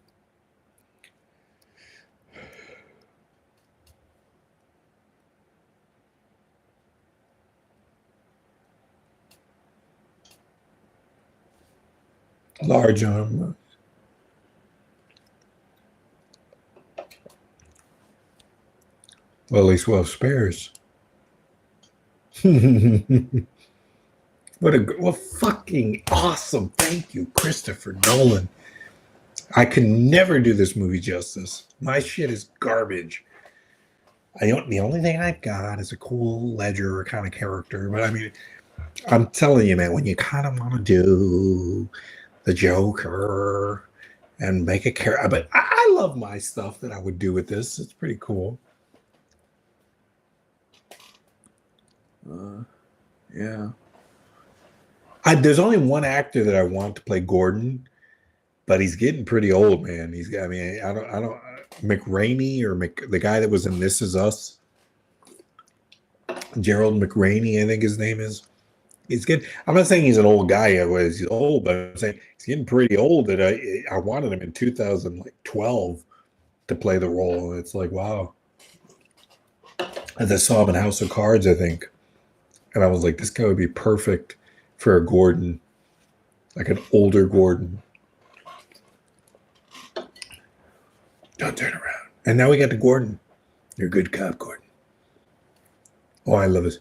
Large arm. Well, at least we'll have spares. What fucking awesome. Thank you, Christopher Nolan. I could never do this movie justice. My shit is garbage. The only thing I've got is a cool ledger kind of character. But I mean, I'm telling you, man, when you kind of want to do the Joker and make a character, but I love my stuff that I would do with this. It's pretty cool. Yeah. There's only one actor that I want to play Gordon, but he's getting pretty old, man. I don't, McRaney or the guy that was in This Is Us, Gerald McRaney, I think his name is. He's good. I'm not saying he's an old guy. He's old, but I'm saying he's getting pretty old. That I wanted him in 2012 to play the role, and it's like, wow. And I saw him in House of Cards, I think, and I was like, this guy would be perfect for a Gordon, like an older Gordon. Don't turn around. And now we got the Gordon. You're a good cop, Gordon. Oh, I love it.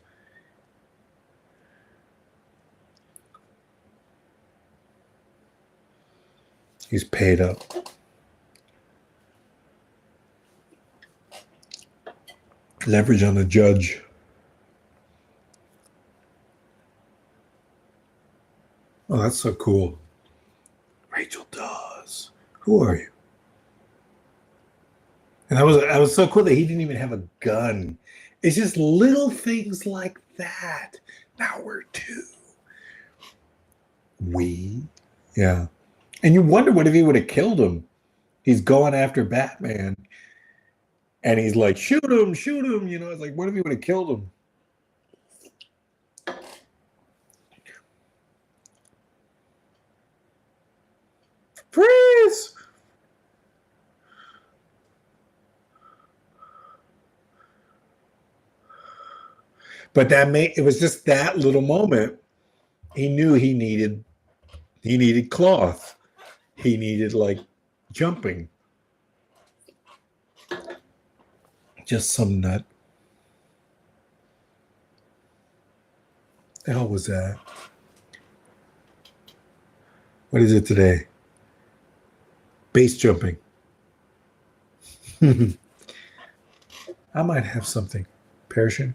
He's paid up. Leverage on the judge. Oh, that's so cool. Rachel Dawes. Who are you? And I was so cool that he didn't even have a gun. It's just little things like that. Now we're two. Yeah. And you wonder what if he would have killed him. He's going after Batman. And he's like, shoot him. You know, it's like, what if he would have killed him? Freeze! But it was just that little moment. He knew he needed cloth. He needed like jumping. Just some nut. The hell was that? What is it today? Base jumping. I might have something. Parachute.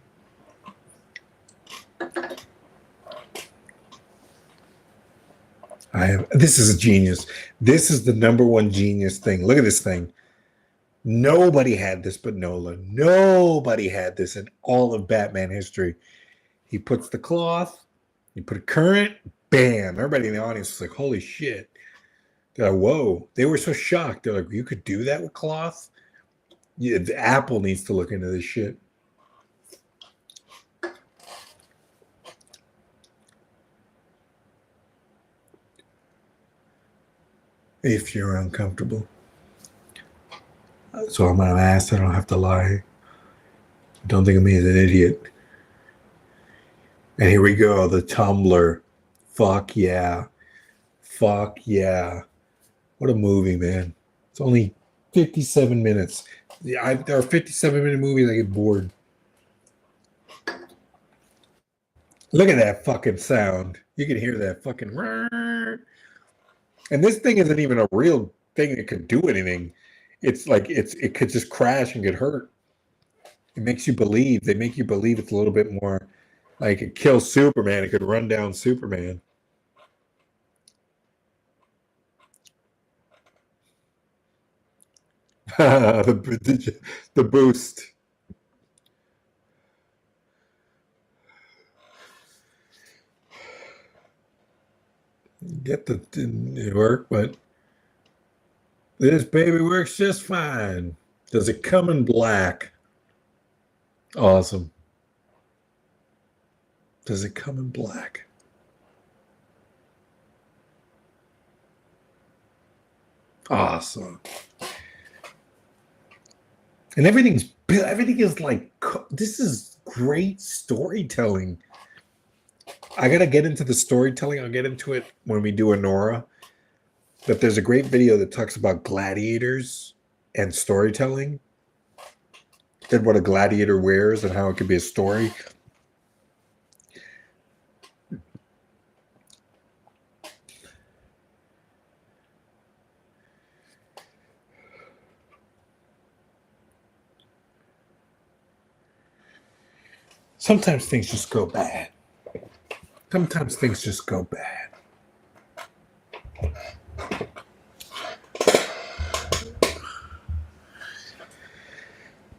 This is a genius. This is the number one genius thing. Look at this thing. Nobody had this but Nolan. Nobody had this in all of Batman history. He puts the cloth, you put a current, bam. Everybody in the audience was like, holy shit. They're like, whoa. They were so shocked. They're like, you could do that with cloth? Yeah, the Apple needs to look into this shit. If you're uncomfortable. So I'm an ass. I don't have to lie. Don't think of me as an idiot. And here we go. The Tumblr. Fuck yeah. Fuck yeah. What a movie, man. It's only 57 minutes. There are 57-minute movies I get bored. Look at that fucking sound. You can hear that fucking... And this thing isn't even a real thing that could do anything. It's like it could just crash and get hurt. It makes you believe. They make you believe it's a little bit more like it kills Superman. It could run down Superman. the boost. Get the didn't work, but this baby works just fine. Does it come in black? Awesome. Does it come in black? Awesome. And everything is like, this is great storytelling. I gotta get into the storytelling. I'll get into it when we do Anora. But there's a great video that talks about gladiators and storytelling, and what a gladiator wears and how it could be a story. Sometimes things just go bad. Sometimes things just go bad.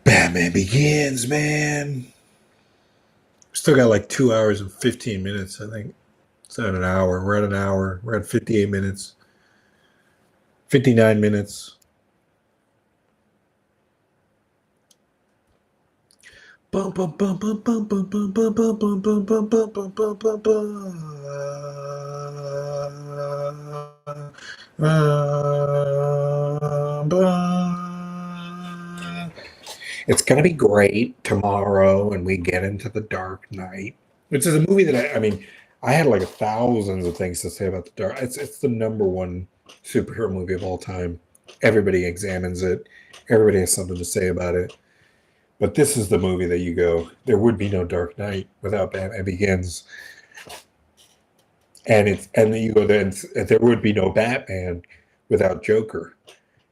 Batman Begins, man. Still got like 2 hours and 15 minutes, I think. It's at an hour. We're at an hour. We're at 58 minutes. 59 minutes. Bum bum bum bum bum bum bum bum bum bum bum bum bum bum bum bum bum. It's gonna be great tomorrow, and we get into the Dark Knight, which is a movie that I mean, I had like thousands of things to say about the Dark. It's the number one superhero movie of all time. Everybody examines it. Everybody has something to say about it. But this is the movie that you go, there would be no Dark Knight without Batman Begins. And then you go, then there would be no Batman without Joker.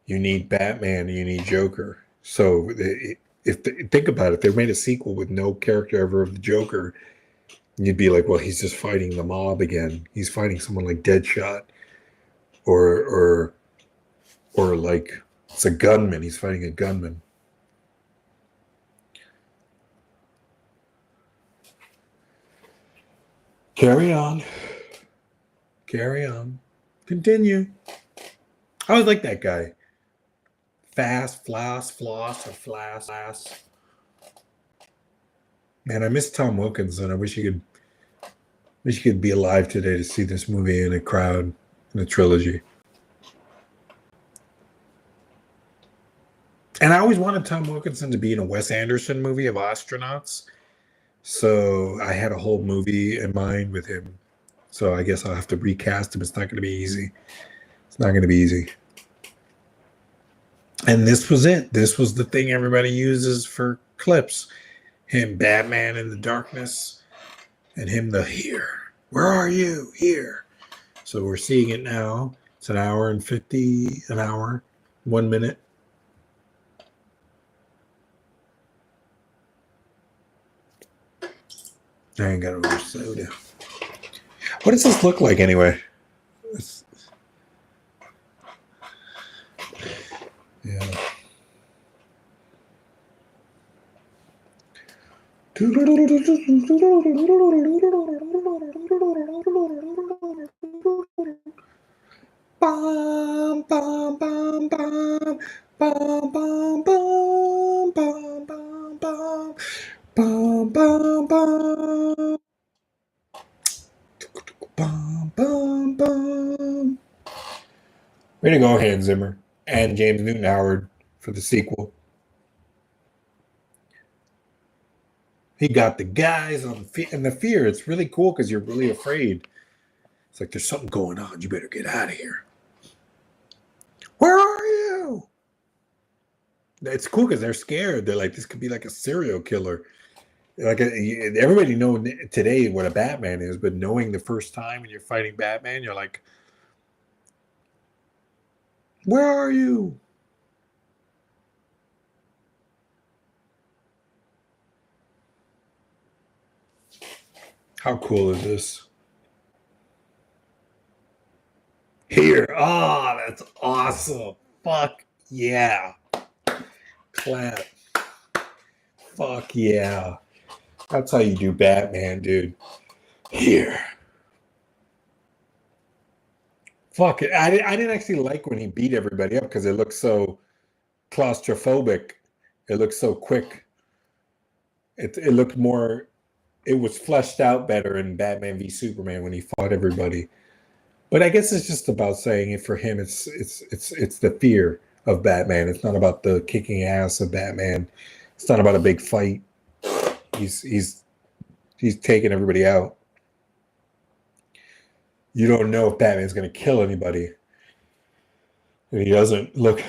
You need Batman, you need Joker. So think about it, if they made a sequel with no character ever of the Joker, you'd be like, well, he's just fighting the mob again. He's fighting someone like Deadshot, or like it's a gunman. He's fighting a gunman. Carry on. Carry on. Continue. I always like that guy. Fast, floss, or flass. Man, I miss Tom Wilkinson. I wish he could be alive today to see this movie in a crowd, in a trilogy. And I always wanted Tom Wilkinson to be in a Wes Anderson movie of astronauts. So I had a whole movie in mind with him. So I guess I'll have to recast him. It's not going to be easy. It's not going to be easy. And this was it. This was the thing everybody uses for clips. Him, Batman in the darkness, and him, the here. Where are you? Here. So we're seeing it now. It's an hour and 1 minute. I ain't got a soda. What does this look like anyway? Yeah. Bum, bum, bum, bum, bum, bum, bum, bum, bum, bum. Bum, bum, bum. Bum, bum, bum. Way to go, Hans Zimmer and James Newton Howard for the sequel. He got the guys on and the fear. It's really cool because you're really afraid. It's like there's something going on. You better get out of here. Where are you? It's cool because they're scared. They're like, this could be like a serial killer. Like everybody know today what a Batman is, but knowing the first time when you're fighting Batman, you're like, where are you? How cool is this? Here. Oh, that's awesome. Fuck yeah. clap. Fuck yeah. That's how you do Batman, dude. Here. Fuck it. I didn't actually like when he beat everybody up because it looked so claustrophobic. It looked so quick. It looked more. It was fleshed out better in Batman v Superman when he fought everybody. But I guess it's just about saying it for him. It's the fear of Batman. It's not about the kicking ass of Batman. It's not about a big fight. He's taking everybody out. You don't know if Batman's going to kill anybody. And he doesn't look,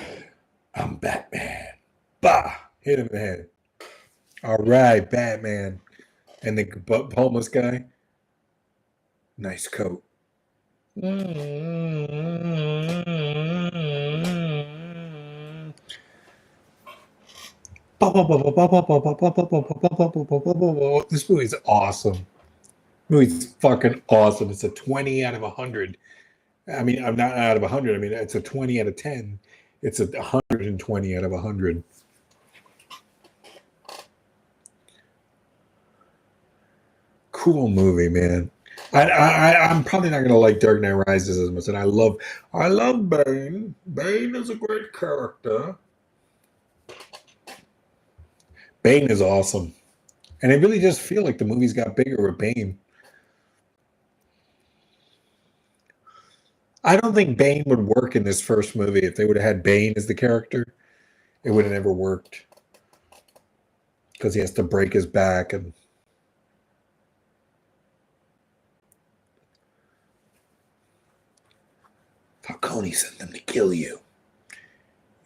I'm Batman. Bah! Hit him in the head. All right, Batman. And the homeless guy, nice coat. This movie's awesome. Movie's fucking awesome. It's a 20 out of 100. I mean, I'm not out of 100. I mean, it's a 20 out of 10. It's a 120 out of 100. Cool movie, man. I'm probably not gonna like Dark Knight Rises as much, and I love Bane. Bane is a great character. Bane is awesome, and it really does feel like the movies got bigger with Bane. I don't think Bane would work in this first movie if they would have had Bane as the character. It would have never worked because he has to break his back and. Falcone sent them to kill you.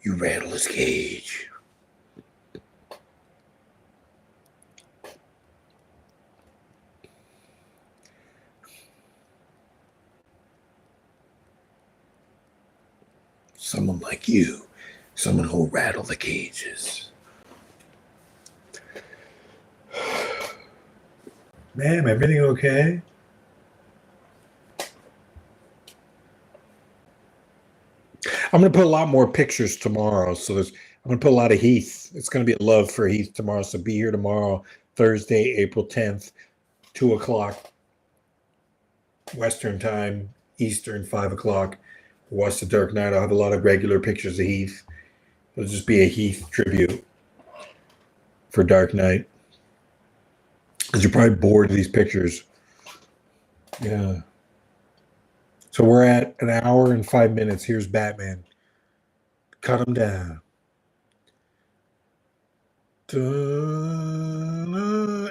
You rattle his cage. Someone like you. Someone who'll rattle the cages. Ma'am, everything okay? I'm going to put a lot more pictures tomorrow. So I'm going to put a lot of Heath. It's going to be a love for Heath tomorrow. So be here tomorrow, Thursday, April 10th, 2 o'clock Western time, Eastern, 5 o'clock. Watch The Dark Knight. I'll have a lot of regular pictures of Heath. It'll just be a Heath tribute for Dark Knight. Because you're probably bored of these pictures. Yeah. So we're at an hour and 5 minutes. Here's Batman. Cut him down.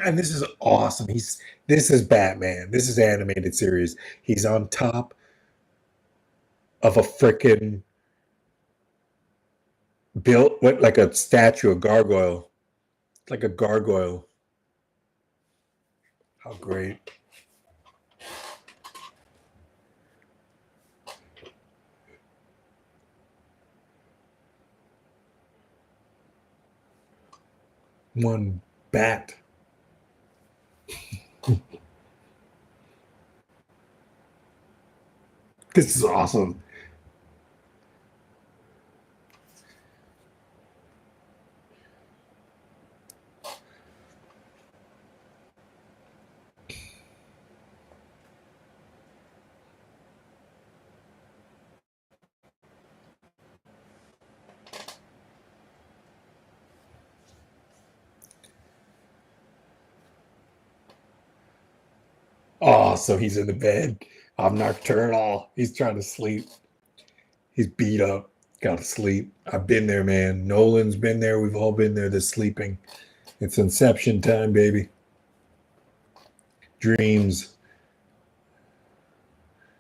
And this is awesome. This is Batman. This is animated series. He's on top of a frickin' built like a statue, a gargoyle. Like a gargoyle. How great. One bat. This is awesome. Oh, so he's in the bed. I'm nocturnal. He's trying to sleep. He's beat up. Got to sleep. I've been there, man. Nolan's been there. We've all been there. This sleeping. It's inception time, baby. Dreams.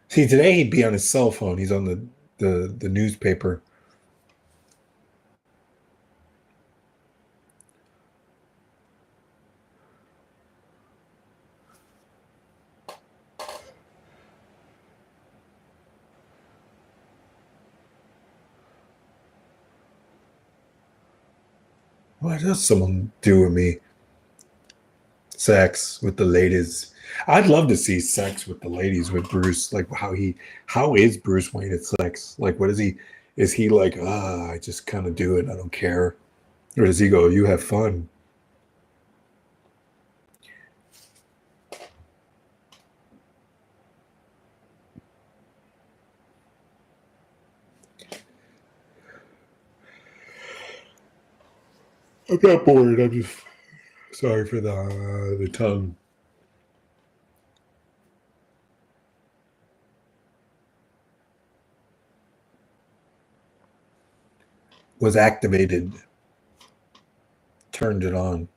See, today he'd be on his cell phone. He's on the newspaper. What does someone do with me? Sex with the ladies. I'd love to see sex with the ladies with Bruce. Like how is Bruce Wayne at sex? Like what is he? Is he like, I just kind of do it. I don't care. Or does he go, you have fun? I'm not bored. I'm just sorry for the tongue. Was activated. Turned it on.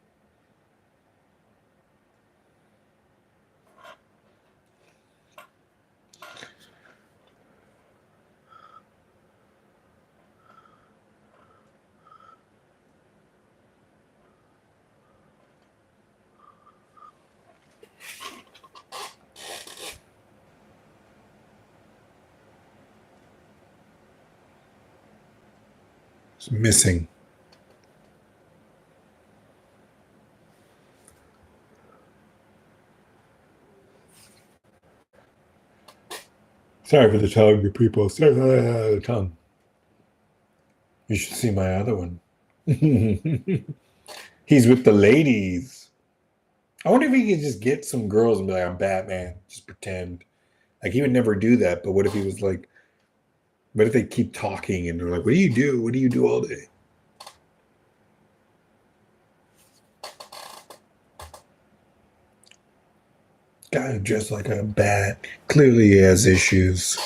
It's missing. Sorry for the tongue, people. Sorry for the tongue. You should see my other one. He's with the ladies. I wonder if he could just get some girls and be like, I'm Batman. Just pretend. Like, he would never do that. But what if he was like, what if they keep talking and they're like, what do you do? What do you do all day? Guy dressed like a bat. Clearly he has issues.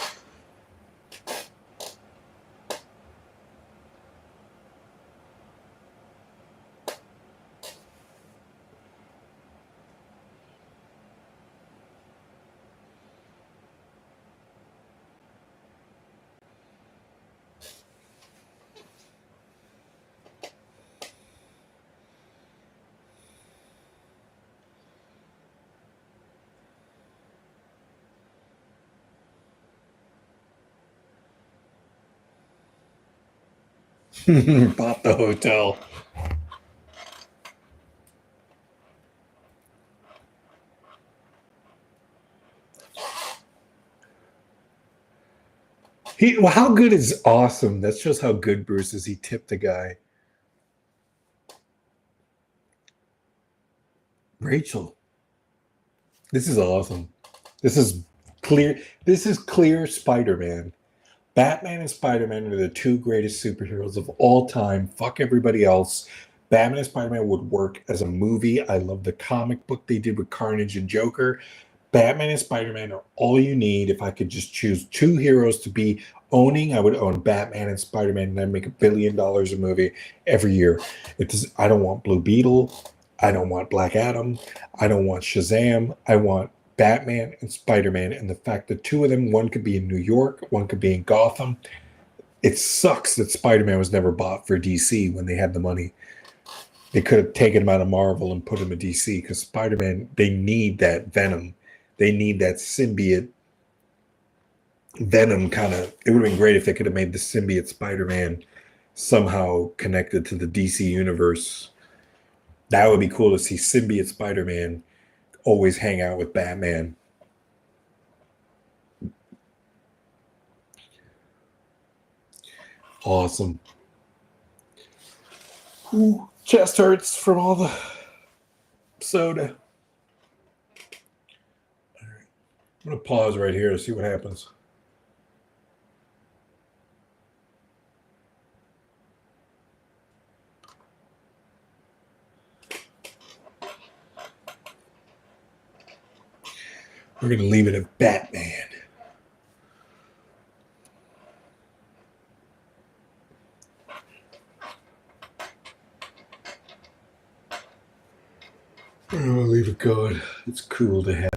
Bought the hotel. Well, how good is awesome? That shows how good Bruce is. He tipped the guy. Rachel. This is awesome. This is clear. This is clear Spider-Man. Batman and Spider-Man are the two greatest superheroes of all time. Fuck everybody else. Batman and Spider-Man would work as a movie. I love the comic book they did with Carnage and Joker. Batman and Spider-Man are all you need. If I could just choose two heroes to be owning, I would own Batman and Spider-Man, and I'd make $1 billion a movie every year. I don't want Blue Beetle. I don't want Black Adam. I don't want Shazam. I want Batman and Spider-Man, and the fact that two of them, one could be in New York, one could be in Gotham. It sucks that Spider-Man was never bought for DC when they had the money. They could have taken him out of Marvel and put him in DC, because Spider-Man, they need that Venom. They need that symbiote Venom kind of. It would have been great if they could have made the symbiote Spider-Man somehow connected to the DC universe. That would be cool to see symbiote Spider-Man always hang out with Batman. Awesome. Ooh, chest hurts from all the soda. All right. I'm going to pause right here to see what happens. We're going to leave it at Batman. I'm going to leave it going. It's cool to have.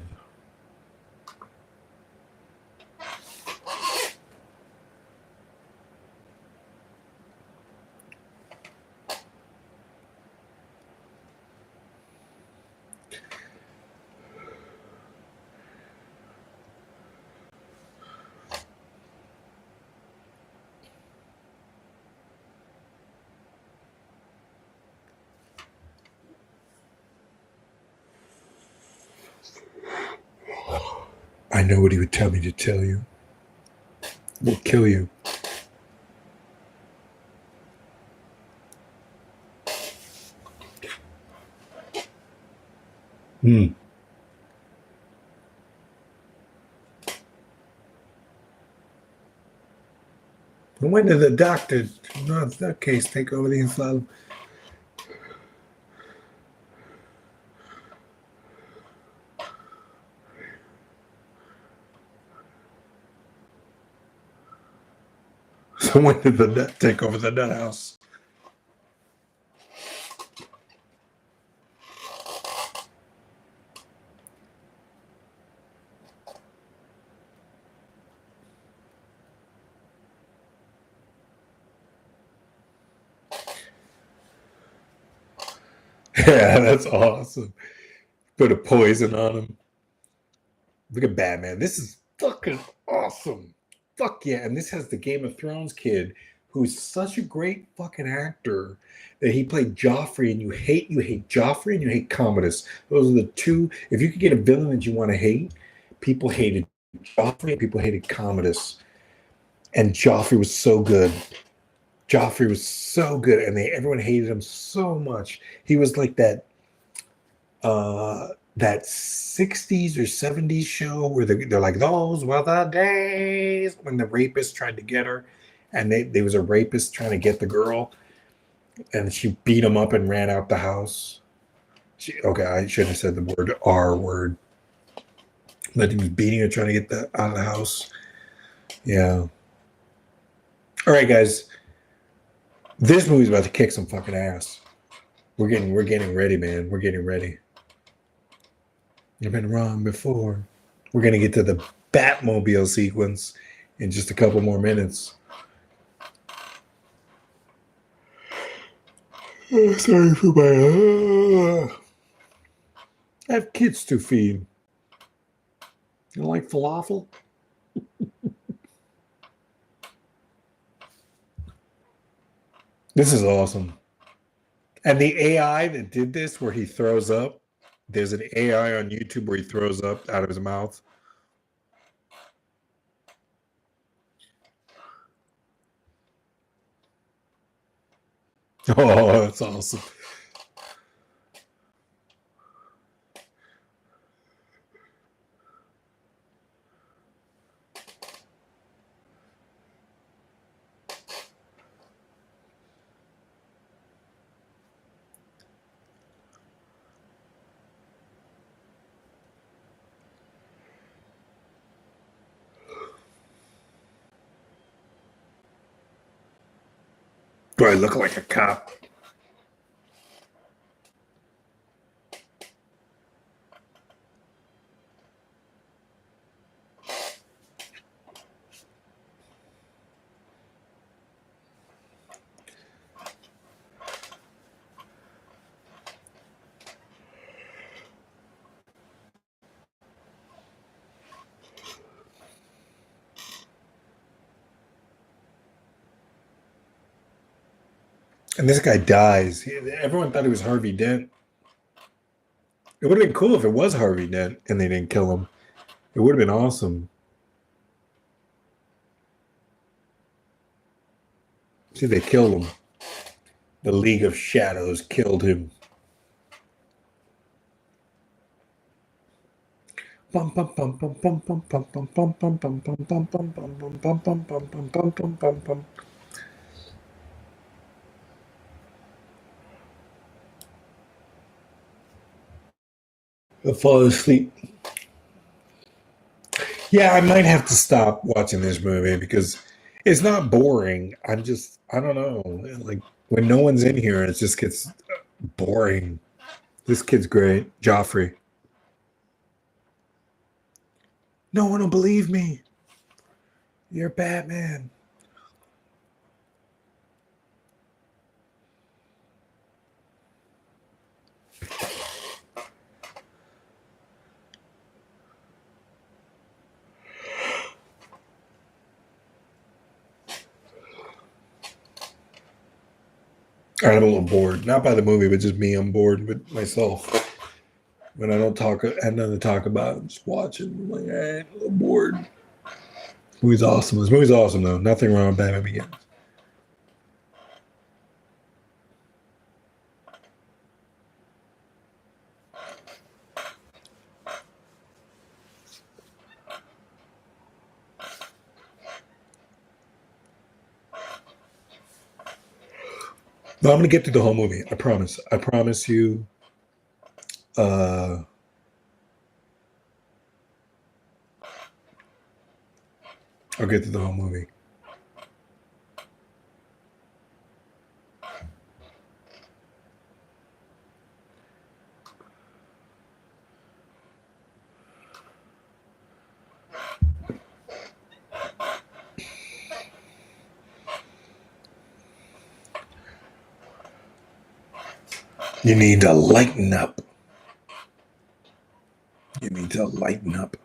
I know what he would tell me to tell you. We'll kill you. Hmm. And when did the doctor, no, it's that case, take over the asylum? So when did the nut take over the nut house? Yeah, that's awesome. Put a poison on him. Look at Batman. This is fucking awesome. Fuck yeah. And this has the Game of Thrones kid who's such a great fucking actor that he played Joffrey, and you hate Joffrey and you hate Commodus. Those are the two. If you could get a villain that you want to hate, people hated Joffrey and people hated Commodus. And Joffrey was so good. Joffrey was so good, and everyone hated him so much. He was like that 60s or 70s show where they're like, those were the days when the rapist tried to get her, and there was a rapist trying to get the girl, and she beat him up and ran out the house. Okay, I shouldn't have said the word R word. But he was beating her, trying to get that out of the house. Yeah. All right, guys. This movie's about to kick some fucking ass. We're getting ready, man. We're getting ready. I've been wrong before. We're gonna get to the Batmobile sequence in just a couple more minutes. Oh, sorry for my. I have kids to feed. You like falafel? This is awesome. And the AI that did this, where he throws up, there's an AI on YouTube where he throws up out of his mouth. Oh, that's awesome. Do I look like a cop? And this guy dies. Everyone thought he was Harvey Dent. It would have been cool if it was Harvey Dent and they didn't kill him. It would have been awesome. See, they killed him. The League of Shadows killed him. I fall asleep. Yeah, I might have to stop watching this movie because it's not boring. I don't know. Like when no one's in here, it just gets boring. This kid's great. Joffrey. No one will believe me. You're Batman. All right, I'm a little bored. Not by the movie, but just me. I'm bored with myself. When I don't talk, I have nothing to talk about. I'm just watching. I'm like, all right, a little bored. Movie's awesome. This movie's awesome, though. Nothing wrong with Batman Begins. No, I'm gonna get through the whole movie. I promise. I promise you. Uh, I'll get through the whole movie. You need to lighten up. You need to lighten up.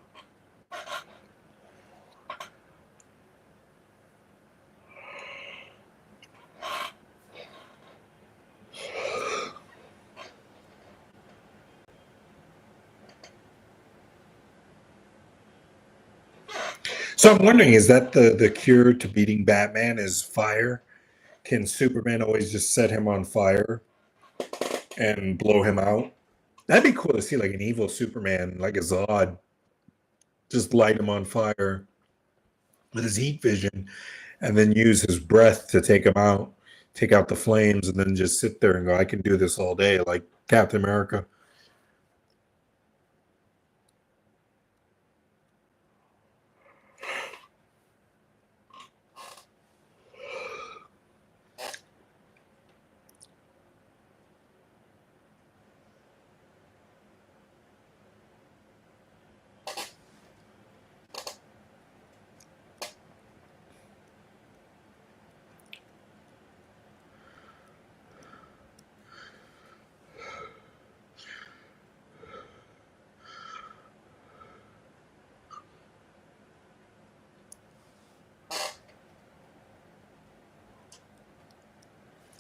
So I'm wondering, is that the cure to beating Batman is fire? Can Superman always just set him on fire and blow him out? That'd be cool to see, like an evil Superman, like a Zod, just light him on fire with his heat vision, and then use his breath to take him out, take out the flames, and then just sit there and go, "I can do this all day," like Captain America.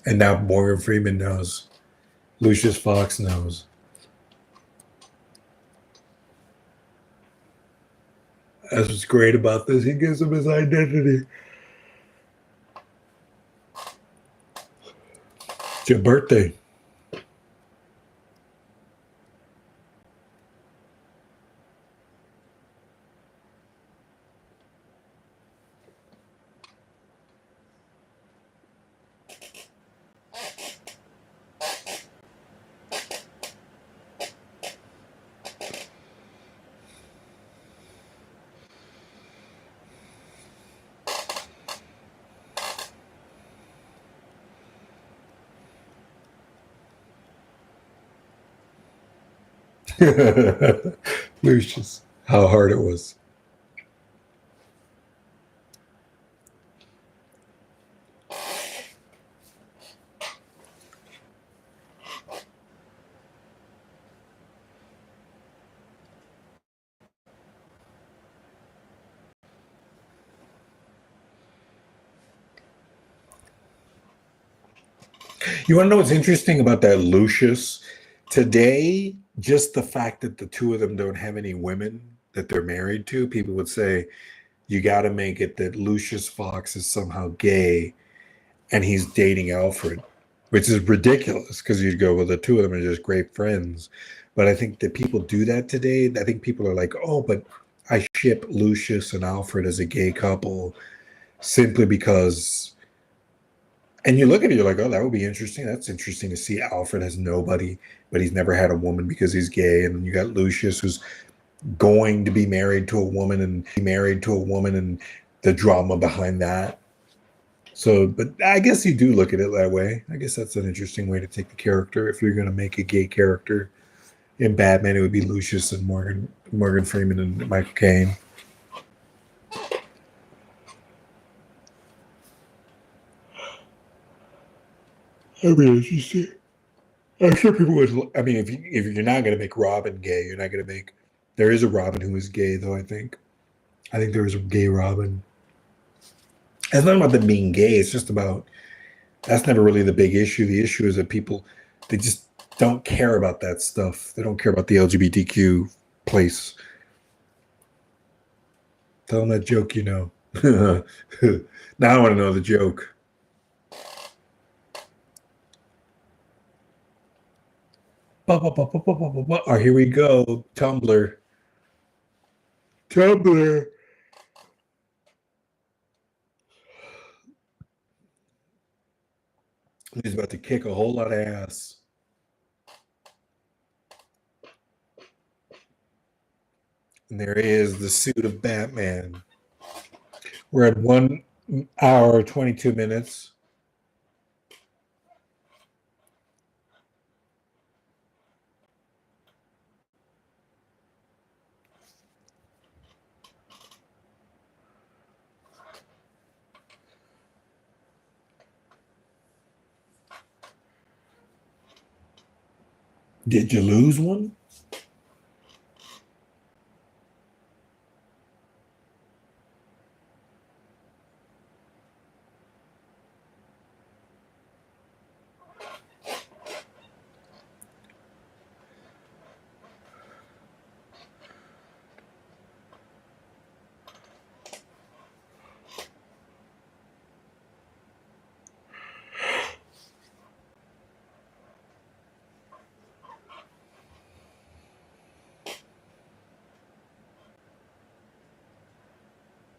And now Morgan Freeman knows. Lucius Fox knows. That's what's great about this. He gives him his identity. It's your birthday. Lucius, how hard it was. You want to know what's interesting about that Lucius? Today, just the fact that the two of them don't have any women that they're married to, people would say, you got to make it that Lucius Fox is somehow gay and he's dating Alfred, which is ridiculous because you'd go, well, the two of them are just great friends. But I think that people do that today. I think people are like, oh, but I ship Lucius and Alfred as a gay couple simply because. And you look at it, you're like, oh, that would be interesting. That's interesting to see. Alfred has nobody, but he's never had a woman because he's gay. And then you got Lucius, who's going to be married to a woman and the drama behind that. So, but I guess you do look at it that way. I guess that's an interesting way to take the character. If you're going to make a gay character in Batman, it would be Lucius and Morgan Freeman and Michael Caine. I mean, as you see, I'm sure people would. I mean, if you're not going to make Robin gay, you're not going to make. There is a Robin who is gay, though. I think there is a gay Robin. It's not about them being gay. It's just about that's never really the big issue. The issue is that people they just don't care about that stuff. They don't care about the LGBTQ place. Tell them that joke, you know. Now I want to know the joke. Oh, here we go. Tumblr. Tumblr. He's about to kick a whole lot of ass. And there is the suit of Batman. We're at 1 hour, 22 minutes. Did you lose one?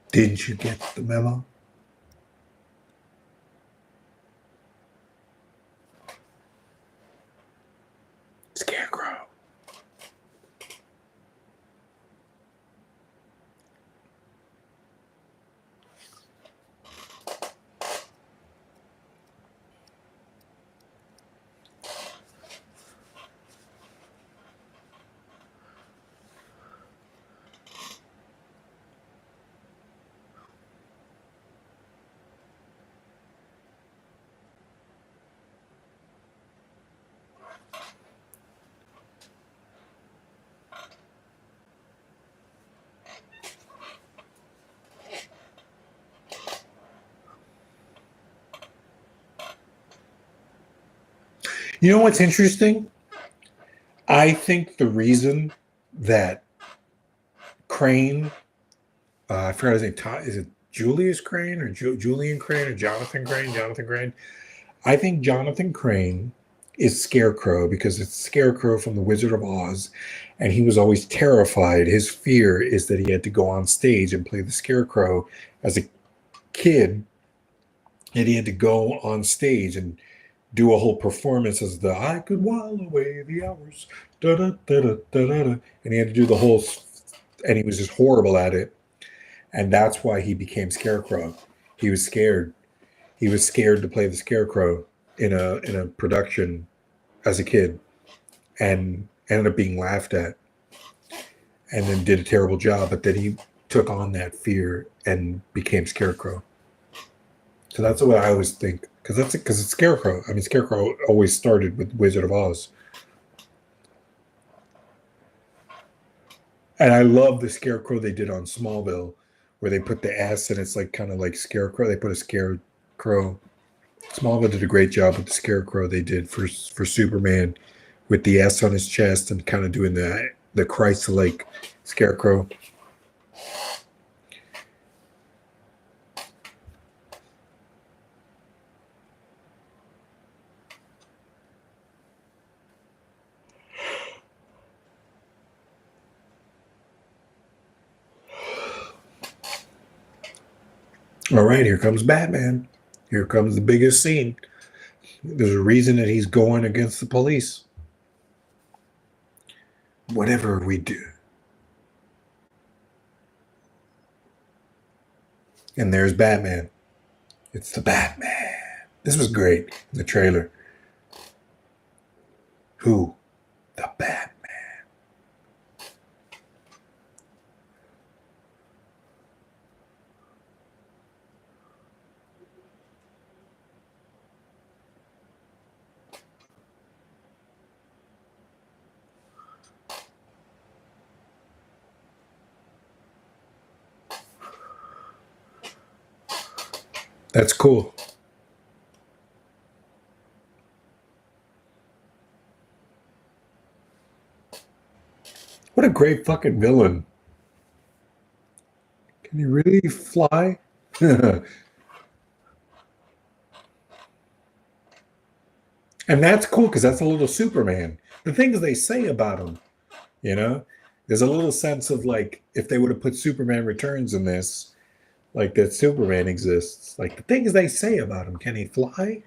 Did you get the memo? Scarecrow. You know what's interesting? I think the reason that Crane, I forgot his name, is it Julius Crane or Julian Crane or Jonathan Crane? Jonathan Crane. I think Jonathan Crane is Scarecrow because it's Scarecrow from The Wizard of Oz, and he was always terrified. His fear is that he had to go on stage and play the Scarecrow as a kid, and he had to go on stage and do a whole performance as the I could while away the hours, da da da da da da, and he had to do the whole, and he was just horrible at it, and that's why he became Scarecrow. He was scared. He was scared to play the Scarecrow in a production as a kid, and ended up being laughed at, and then did a terrible job. But then he took on that fear and became Scarecrow. So that's what I always think, because it's Scarecrow. I mean, Scarecrow always started with Wizard of Oz, and I love the Scarecrow they did on Smallville, where they put the S and it's like kind of like Scarecrow. They put a Scarecrow. Smallville did a great job with the Scarecrow they did for Superman, with the S on his chest and kind of doing the Christ-like Scarecrow. All right, here comes Batman. Here comes the biggest scene. There's a reason that he's going against the police. Whatever we do. And there's Batman. It's the Batman. This was great in the trailer. Who? The Batman. That's cool. What a great fucking villain. Can he really fly? And that's cool because that's a little Superman. The things they say about him, you know, there's a little sense of like if they would have put Superman Returns in this, like that Superman exists. Like the things they say about him. Can he fly?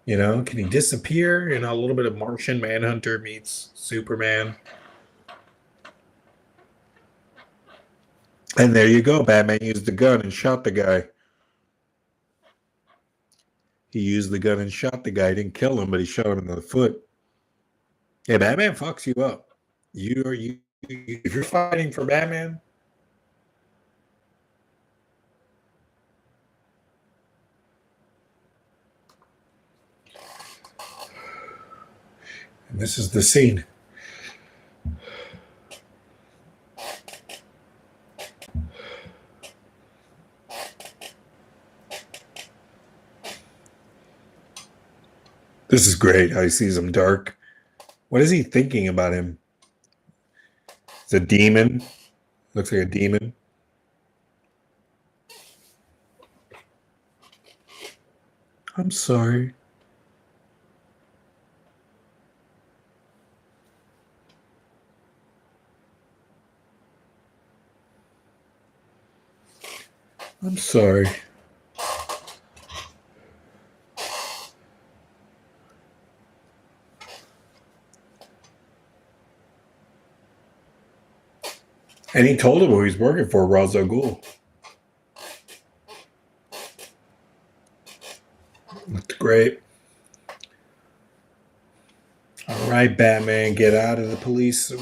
You know, can he disappear? You know, a little bit of Martian Manhunter meets Superman. And there you go. Batman used the gun and shot the guy. He used the gun and shot the guy. He didn't kill him, but he shot him in the foot. Yeah, Batman fucks you up. You if you're fighting for Batman, and this is the scene. This is great how he sees him dark. What is he thinking about him? It's a demon. Looks like a demon. I'm sorry. I'm sorry. And he told him who he's working for, Ra's al Ghul. Looked great. All right, Batman, get out of the police.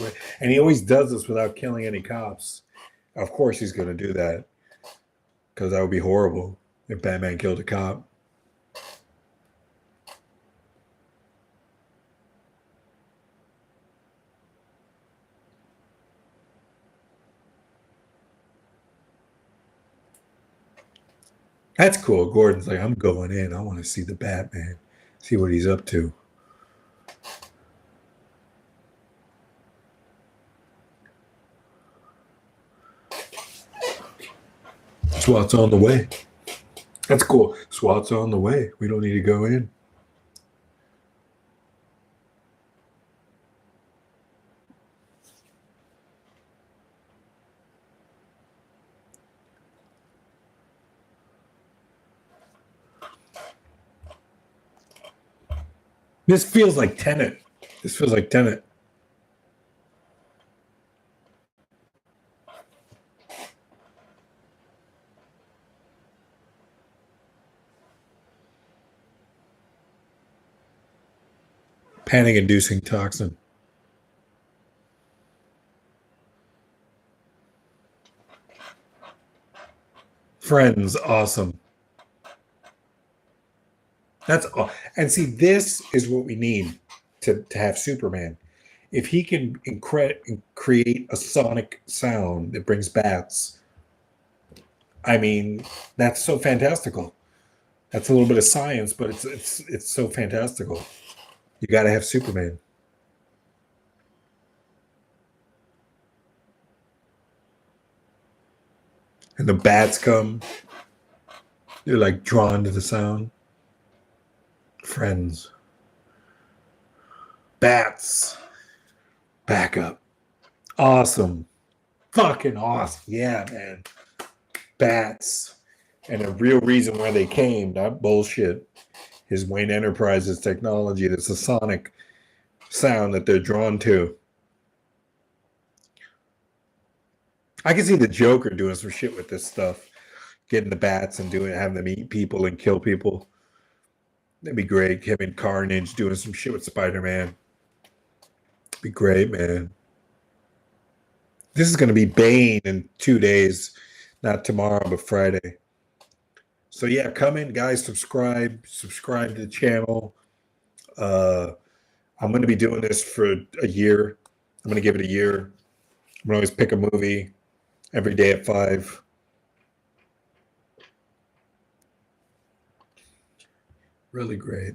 And he always does this without killing any cops. Of course he's going to do that. Because that would be horrible if Batman killed a cop. That's cool. Gordon's like, I'm going in. I want to see the Batman, see what he's up to. SWAT's on the way. That's cool. SWAT's on the way. We don't need to go in. This feels like Tenet. This feels like Tenet. Panic-inducing toxin. Friends, awesome. That's all. And see, this is what we need to have Superman. If he can create a sonic sound that brings bats, I mean, that's so fantastical. That's a little bit of science, but it's so fantastical. You got to have Superman. And the bats come. They're like drawn to the sound. Friends. Bats. Backup. Awesome. Fucking awesome. Yeah, man. Bats. And a real reason why they came, not bullshit. His Wayne Enterprises technology. That's a sonic sound that they're drawn to. I can see the Joker doing some shit with this stuff. Getting the bats and having them eat people and kill people. That'd be great. Him and Carnage doing some shit with Spider-Man. Be great, man. This is going to be Bane in 2 days. Not tomorrow, but Friday. So yeah, come in, guys. Subscribe to the channel. I'm going to be doing this for a year. I'm going to give it a year. I'm going to always pick a movie every day at 5. Really great.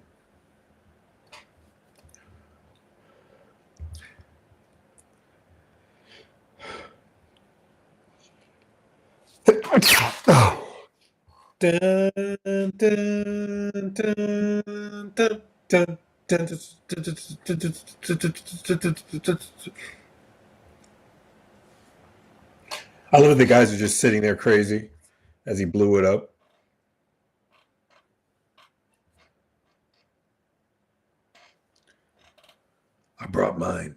Oh. Dun, dun, dun, dun, dun, dun, I love the guys are just sitting there crazy as he blew it up. brought mine.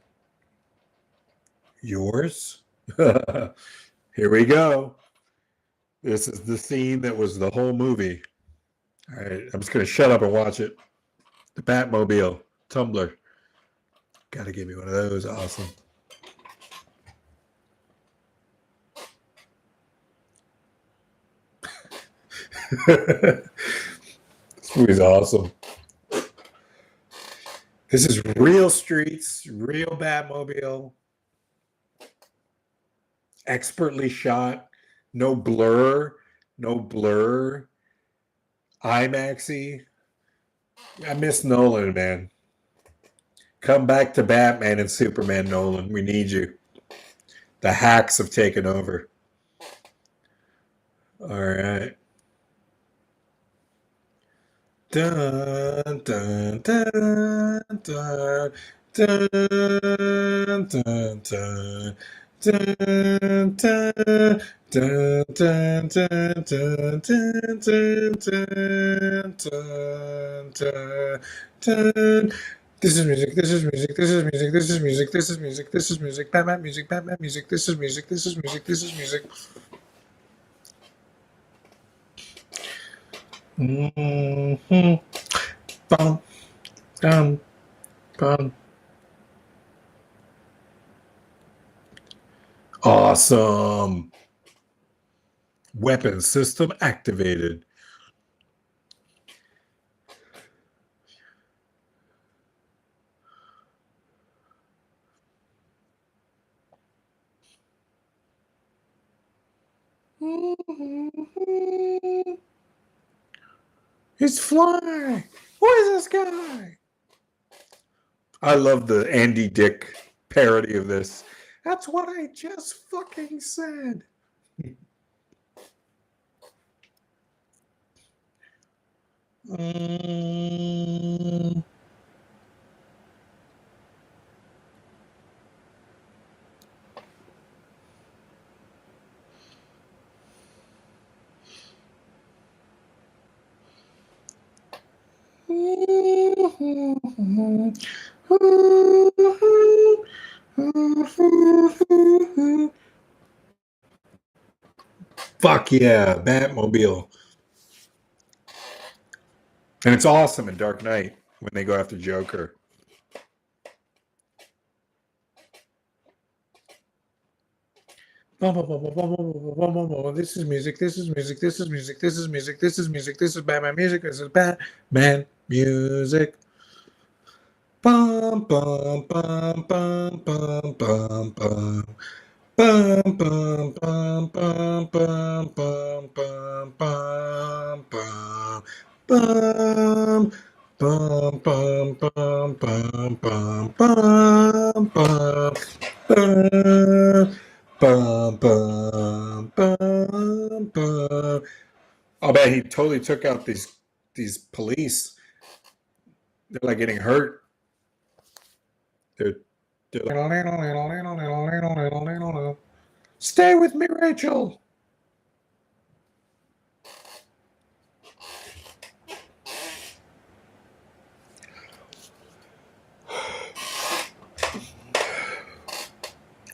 Yours? Here we go. This is the scene that was the whole movie. All right, I'm just going to shut up and watch it. The Batmobile, Tumblr. Got to give me one of those. Awesome. This movie's awesome. This is real streets, real Batmobile. Expertly shot. No blur. IMAXy. I miss Nolan, man. Come back to Batman and Superman, Nolan. We need you. The hacks have taken over. All right. Dun, dun, dun, dun, dun, dun, dun. Dun, dun, dun, dun, dun, dun, dun, dun, dun, dun, dun. This is music, this is music, this is music, this is music, this is music, this is music, Batman music, this is music, this is music, this is music. Mm-hmm. Bum, dum, bum. Awesome. Weapon system activated. He's flying. Who is this guy? I love the Andy Dick parody of this. That's what I just fucking said. Fuck yeah, Batmobile. And it's awesome in Dark Knight when they go after Joker. This is music, this is music, this is music, this is music, this is music, this is Batman music, this is Batman music. Bum bum bum bum bum bum bum. Bum bum bum bum bum bum bum bum bum bum bum bum bum bum bum bum bum bum bum bum. I bet he totally took out these police. They're like getting hurt. They're stay with me, Rachel.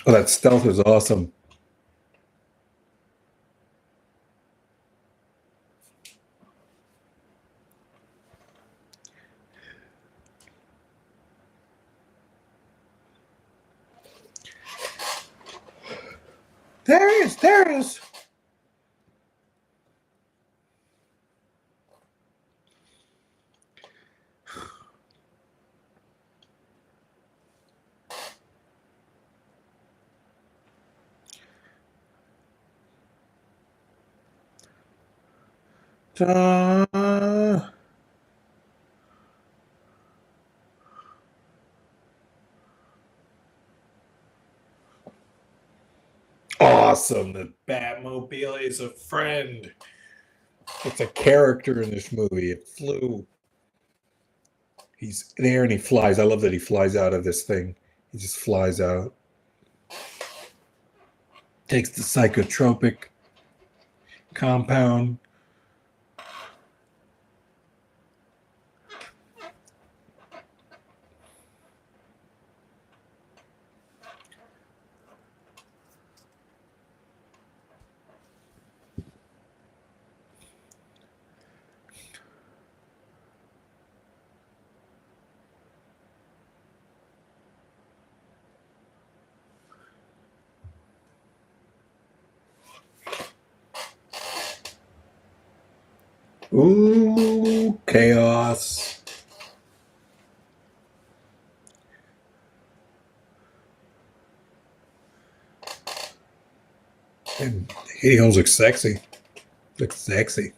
Oh, that stealth is awesome. There he is. There he is. Awesome. The Batmobile is a friend. It's a character in this movie. It flew. He's there and he flies. I love that he flies out of this thing. He just flies out. Takes the psychotropic compound. Ooh, chaos. And Katie Holmes looks sexy. Looks sexy.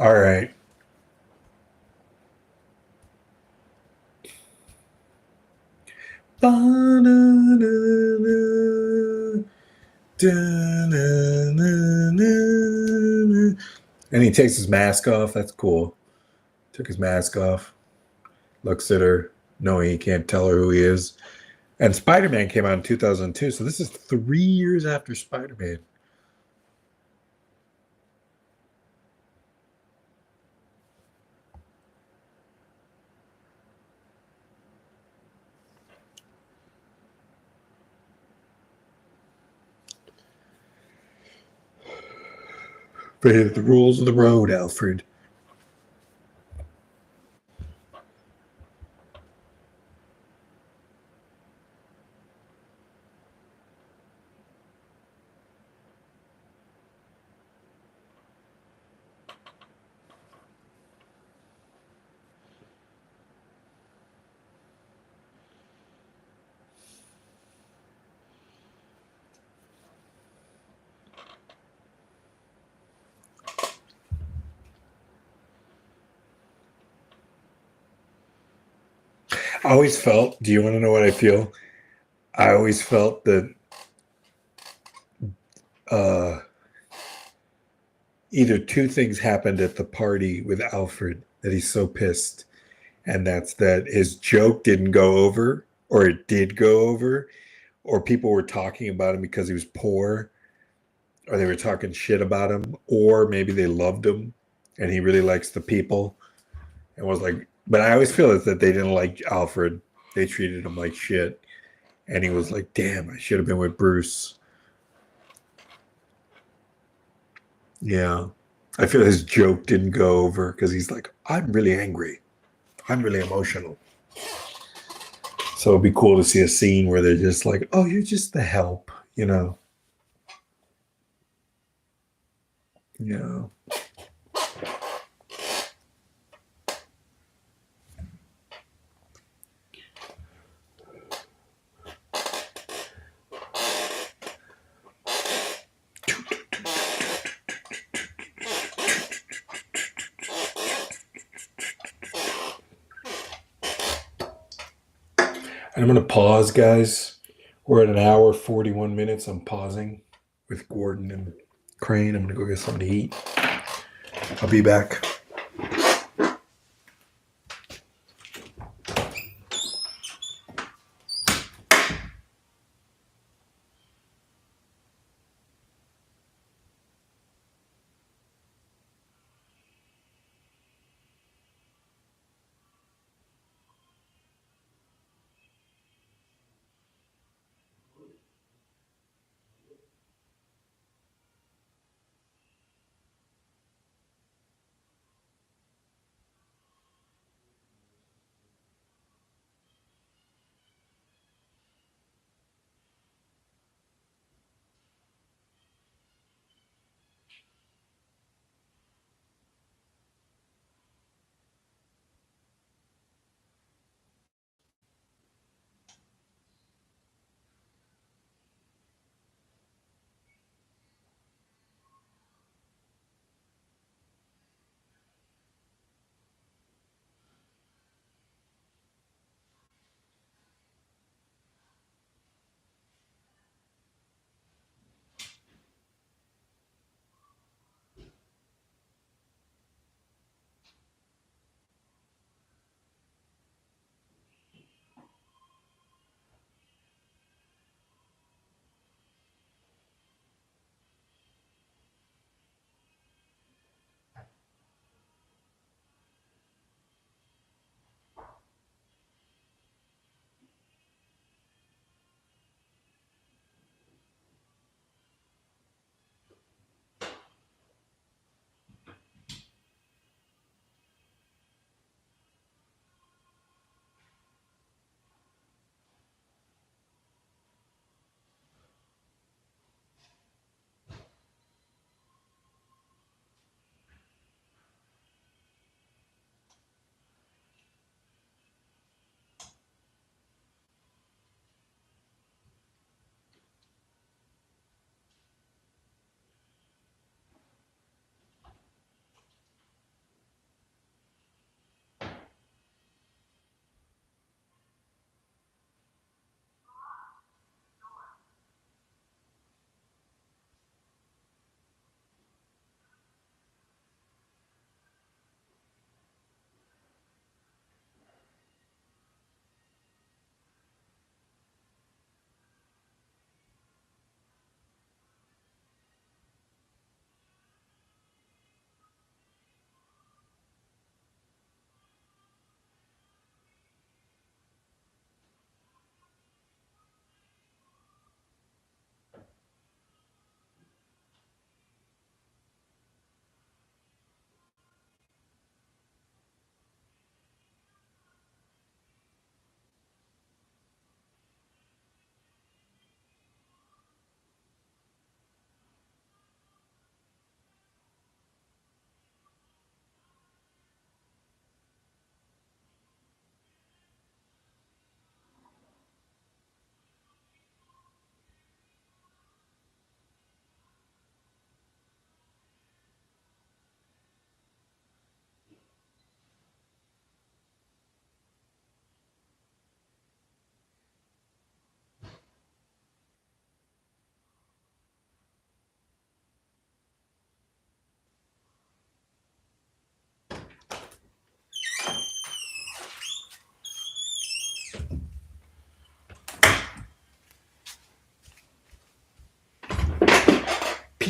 All right. And he takes his mask off. That's cool. Took his mask off. Looks at her, knowing he can't tell her who he is. And Spider-Man came out in 2002, so this is 3 years after Spider-Man. But the rules of the road, Alfred. I always felt, do you want to know what I feel? I always felt that uh, either two things happened at the party with Alfred that he's so pissed. And that's that his joke didn't go over, or it did go over, or people were talking about him because he was poor, or they were talking shit about him, or maybe they loved him and he really likes the people and was like, but I always feel that they didn't like Alfred. They treated him like shit. And he was like, damn, I should have been with Bruce. Yeah. I feel his joke didn't go over because he's like, I'm really angry. I'm really emotional. So it'd be cool to see a scene where they're just like, oh, you're just the help, you know? Yeah. And I'm going to pause, guys. We're at an hour, 41 minutes. I'm pausing with Gordon and Crane. I'm going to go get something to eat. I'll be back.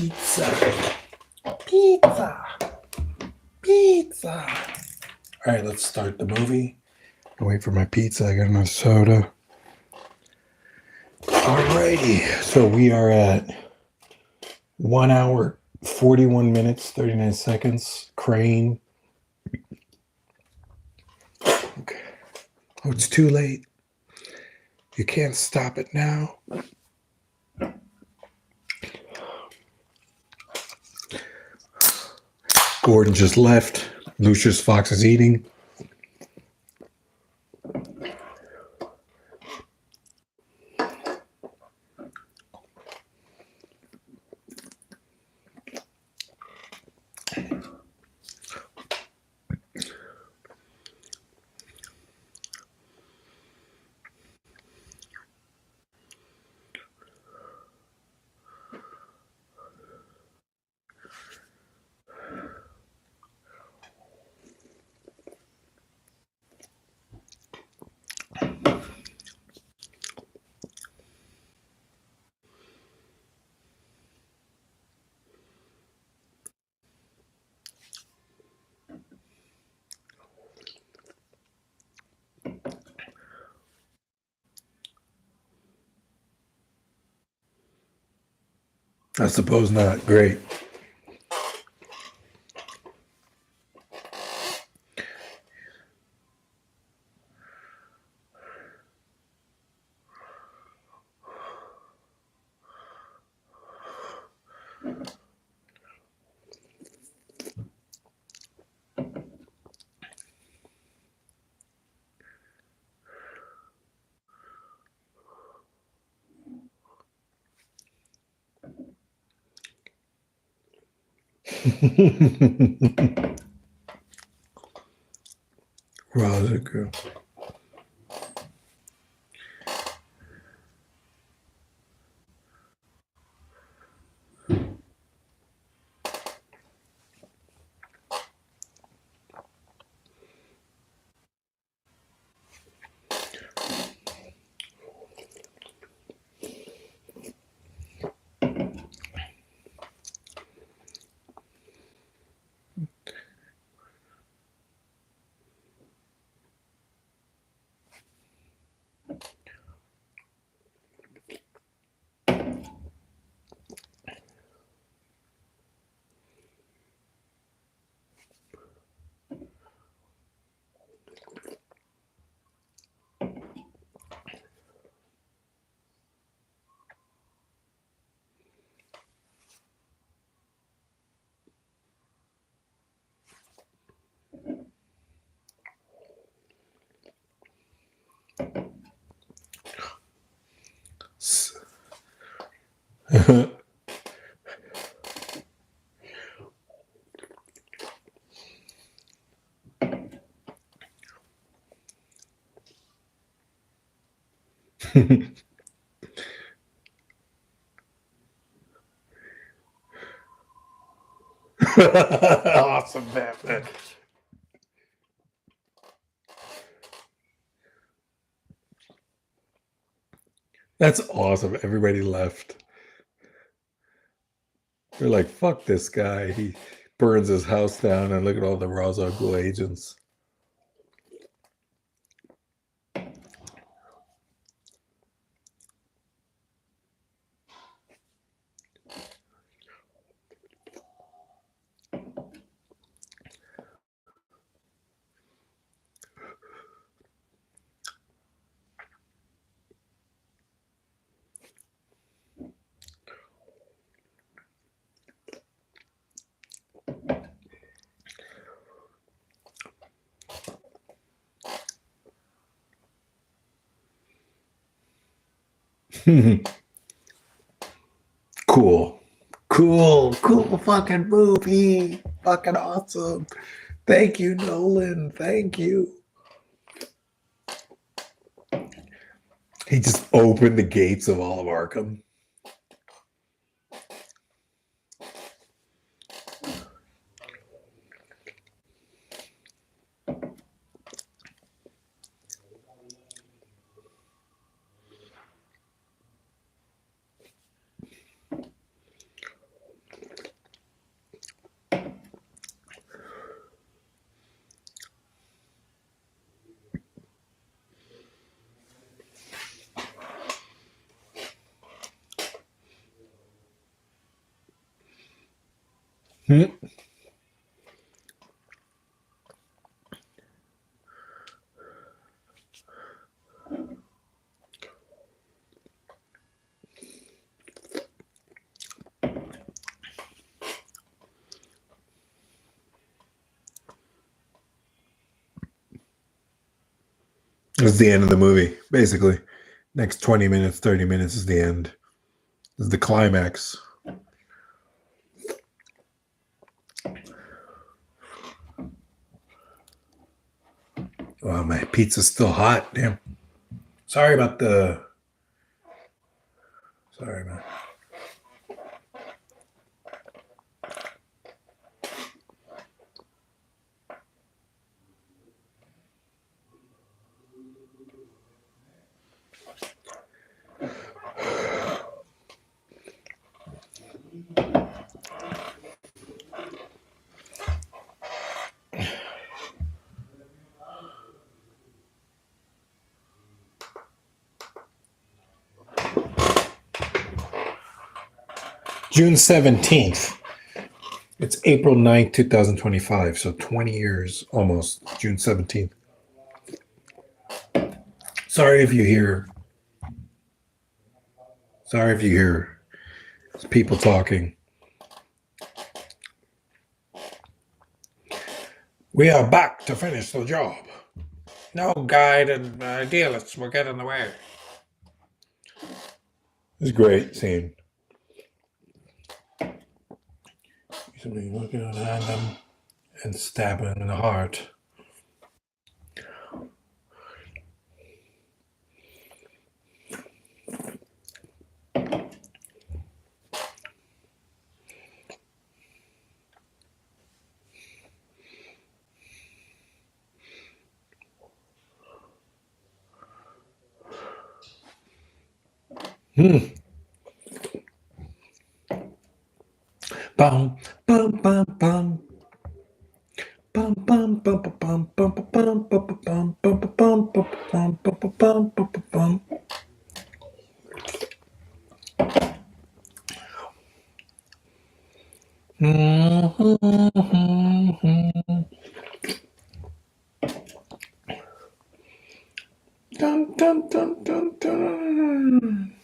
pizza. Pizza. Pizza. All right, let's start the movie. I'll wait for my pizza. I got another soda. Alrighty, so we are at 1 hour, 41 minutes, 39 seconds. Crane. Okay. Oh, it's too late. You can't stop it now. Gordon just left. Lucius Fox is eating. I suppose not. Great. Wow, that's a girl. Awesome, Batman. That's awesome. Everybody left. They're like, fuck this guy. He burns his house down, and look at all the Ra's al Ghul agents. Cool. Cool fucking movie. Fucking awesome. Thank you, Nolan. Thank you. He just opened the gates of all of Arkham. Hmm. It's the end of the movie, basically. Next 20 minutes, 30 minutes is the end. This is the climax. Wow, my pizza's still hot. Damn. Sorry about the. Sorry, man. June 17th. It's April 9th, 2025. So 20 years almost. June 17th. Sorry if you hear. Sorry if you hear people talking. We are back to finish the job. No guide and idealists will get in the way. It's a great scene. Somebody looking at them and stabbing him in the heart. Bum, bum, bum, bum. Bum, bum, bum, bum, bum, bum, bum, bum, bum, bum, bum, bum, bum, bum, bum, bum, bum. Dun, dun, dun, dun, dun.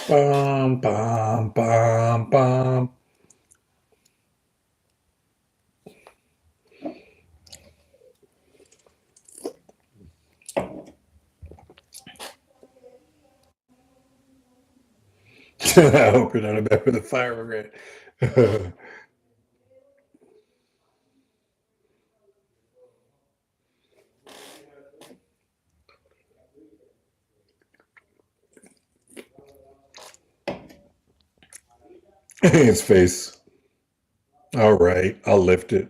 Bum, bum, bum, bum. I hope you're not a bed with a fire brigade. His face. All right, I'll lift it.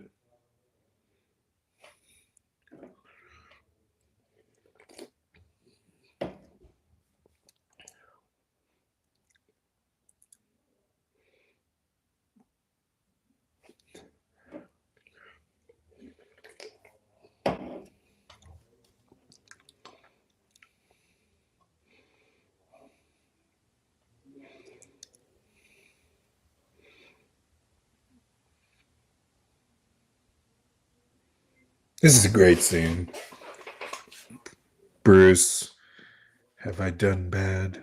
This is a great scene. Bruce, have I done bad?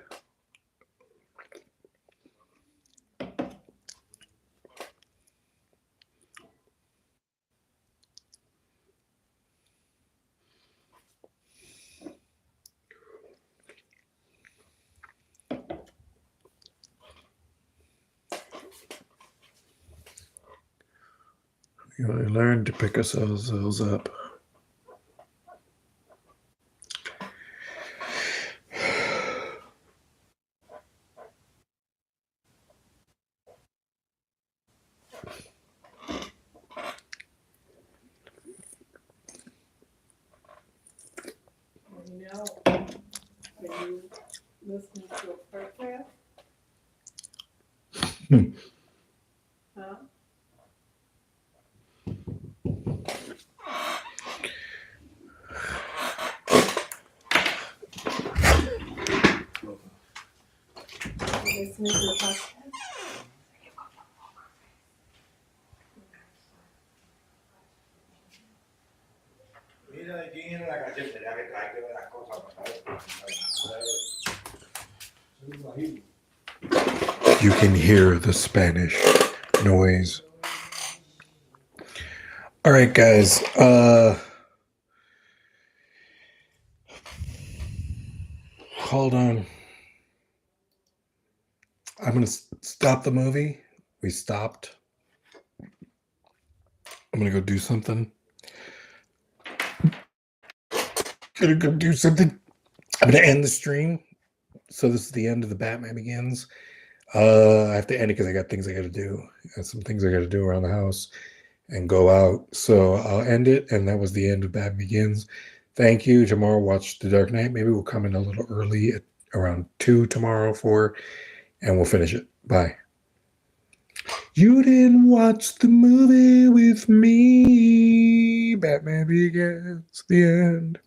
We learn to pick ourselves up. Hmm. Huh? Listening to the podcast. Mira, ¿de quién era la canción? Tenía que traerte las cosas para You can hear the Spanish noise. All right, guys. Hold on. I'm going to stop the movie. We stopped. I'm going to go do something. I'm going to end the stream. So this is the end of the Batman Begins. I have to end it because I got things I got to do. I got some things I got to do around the house and go out. So I'll end it. And that was the end of Batman Begins. Thank you. Tomorrow, watch The Dark Knight. Maybe we'll come in a little early at around 2 tomorrow, 4, and we'll finish it. Bye. You didn't watch the movie with me. Batman Begins. The end.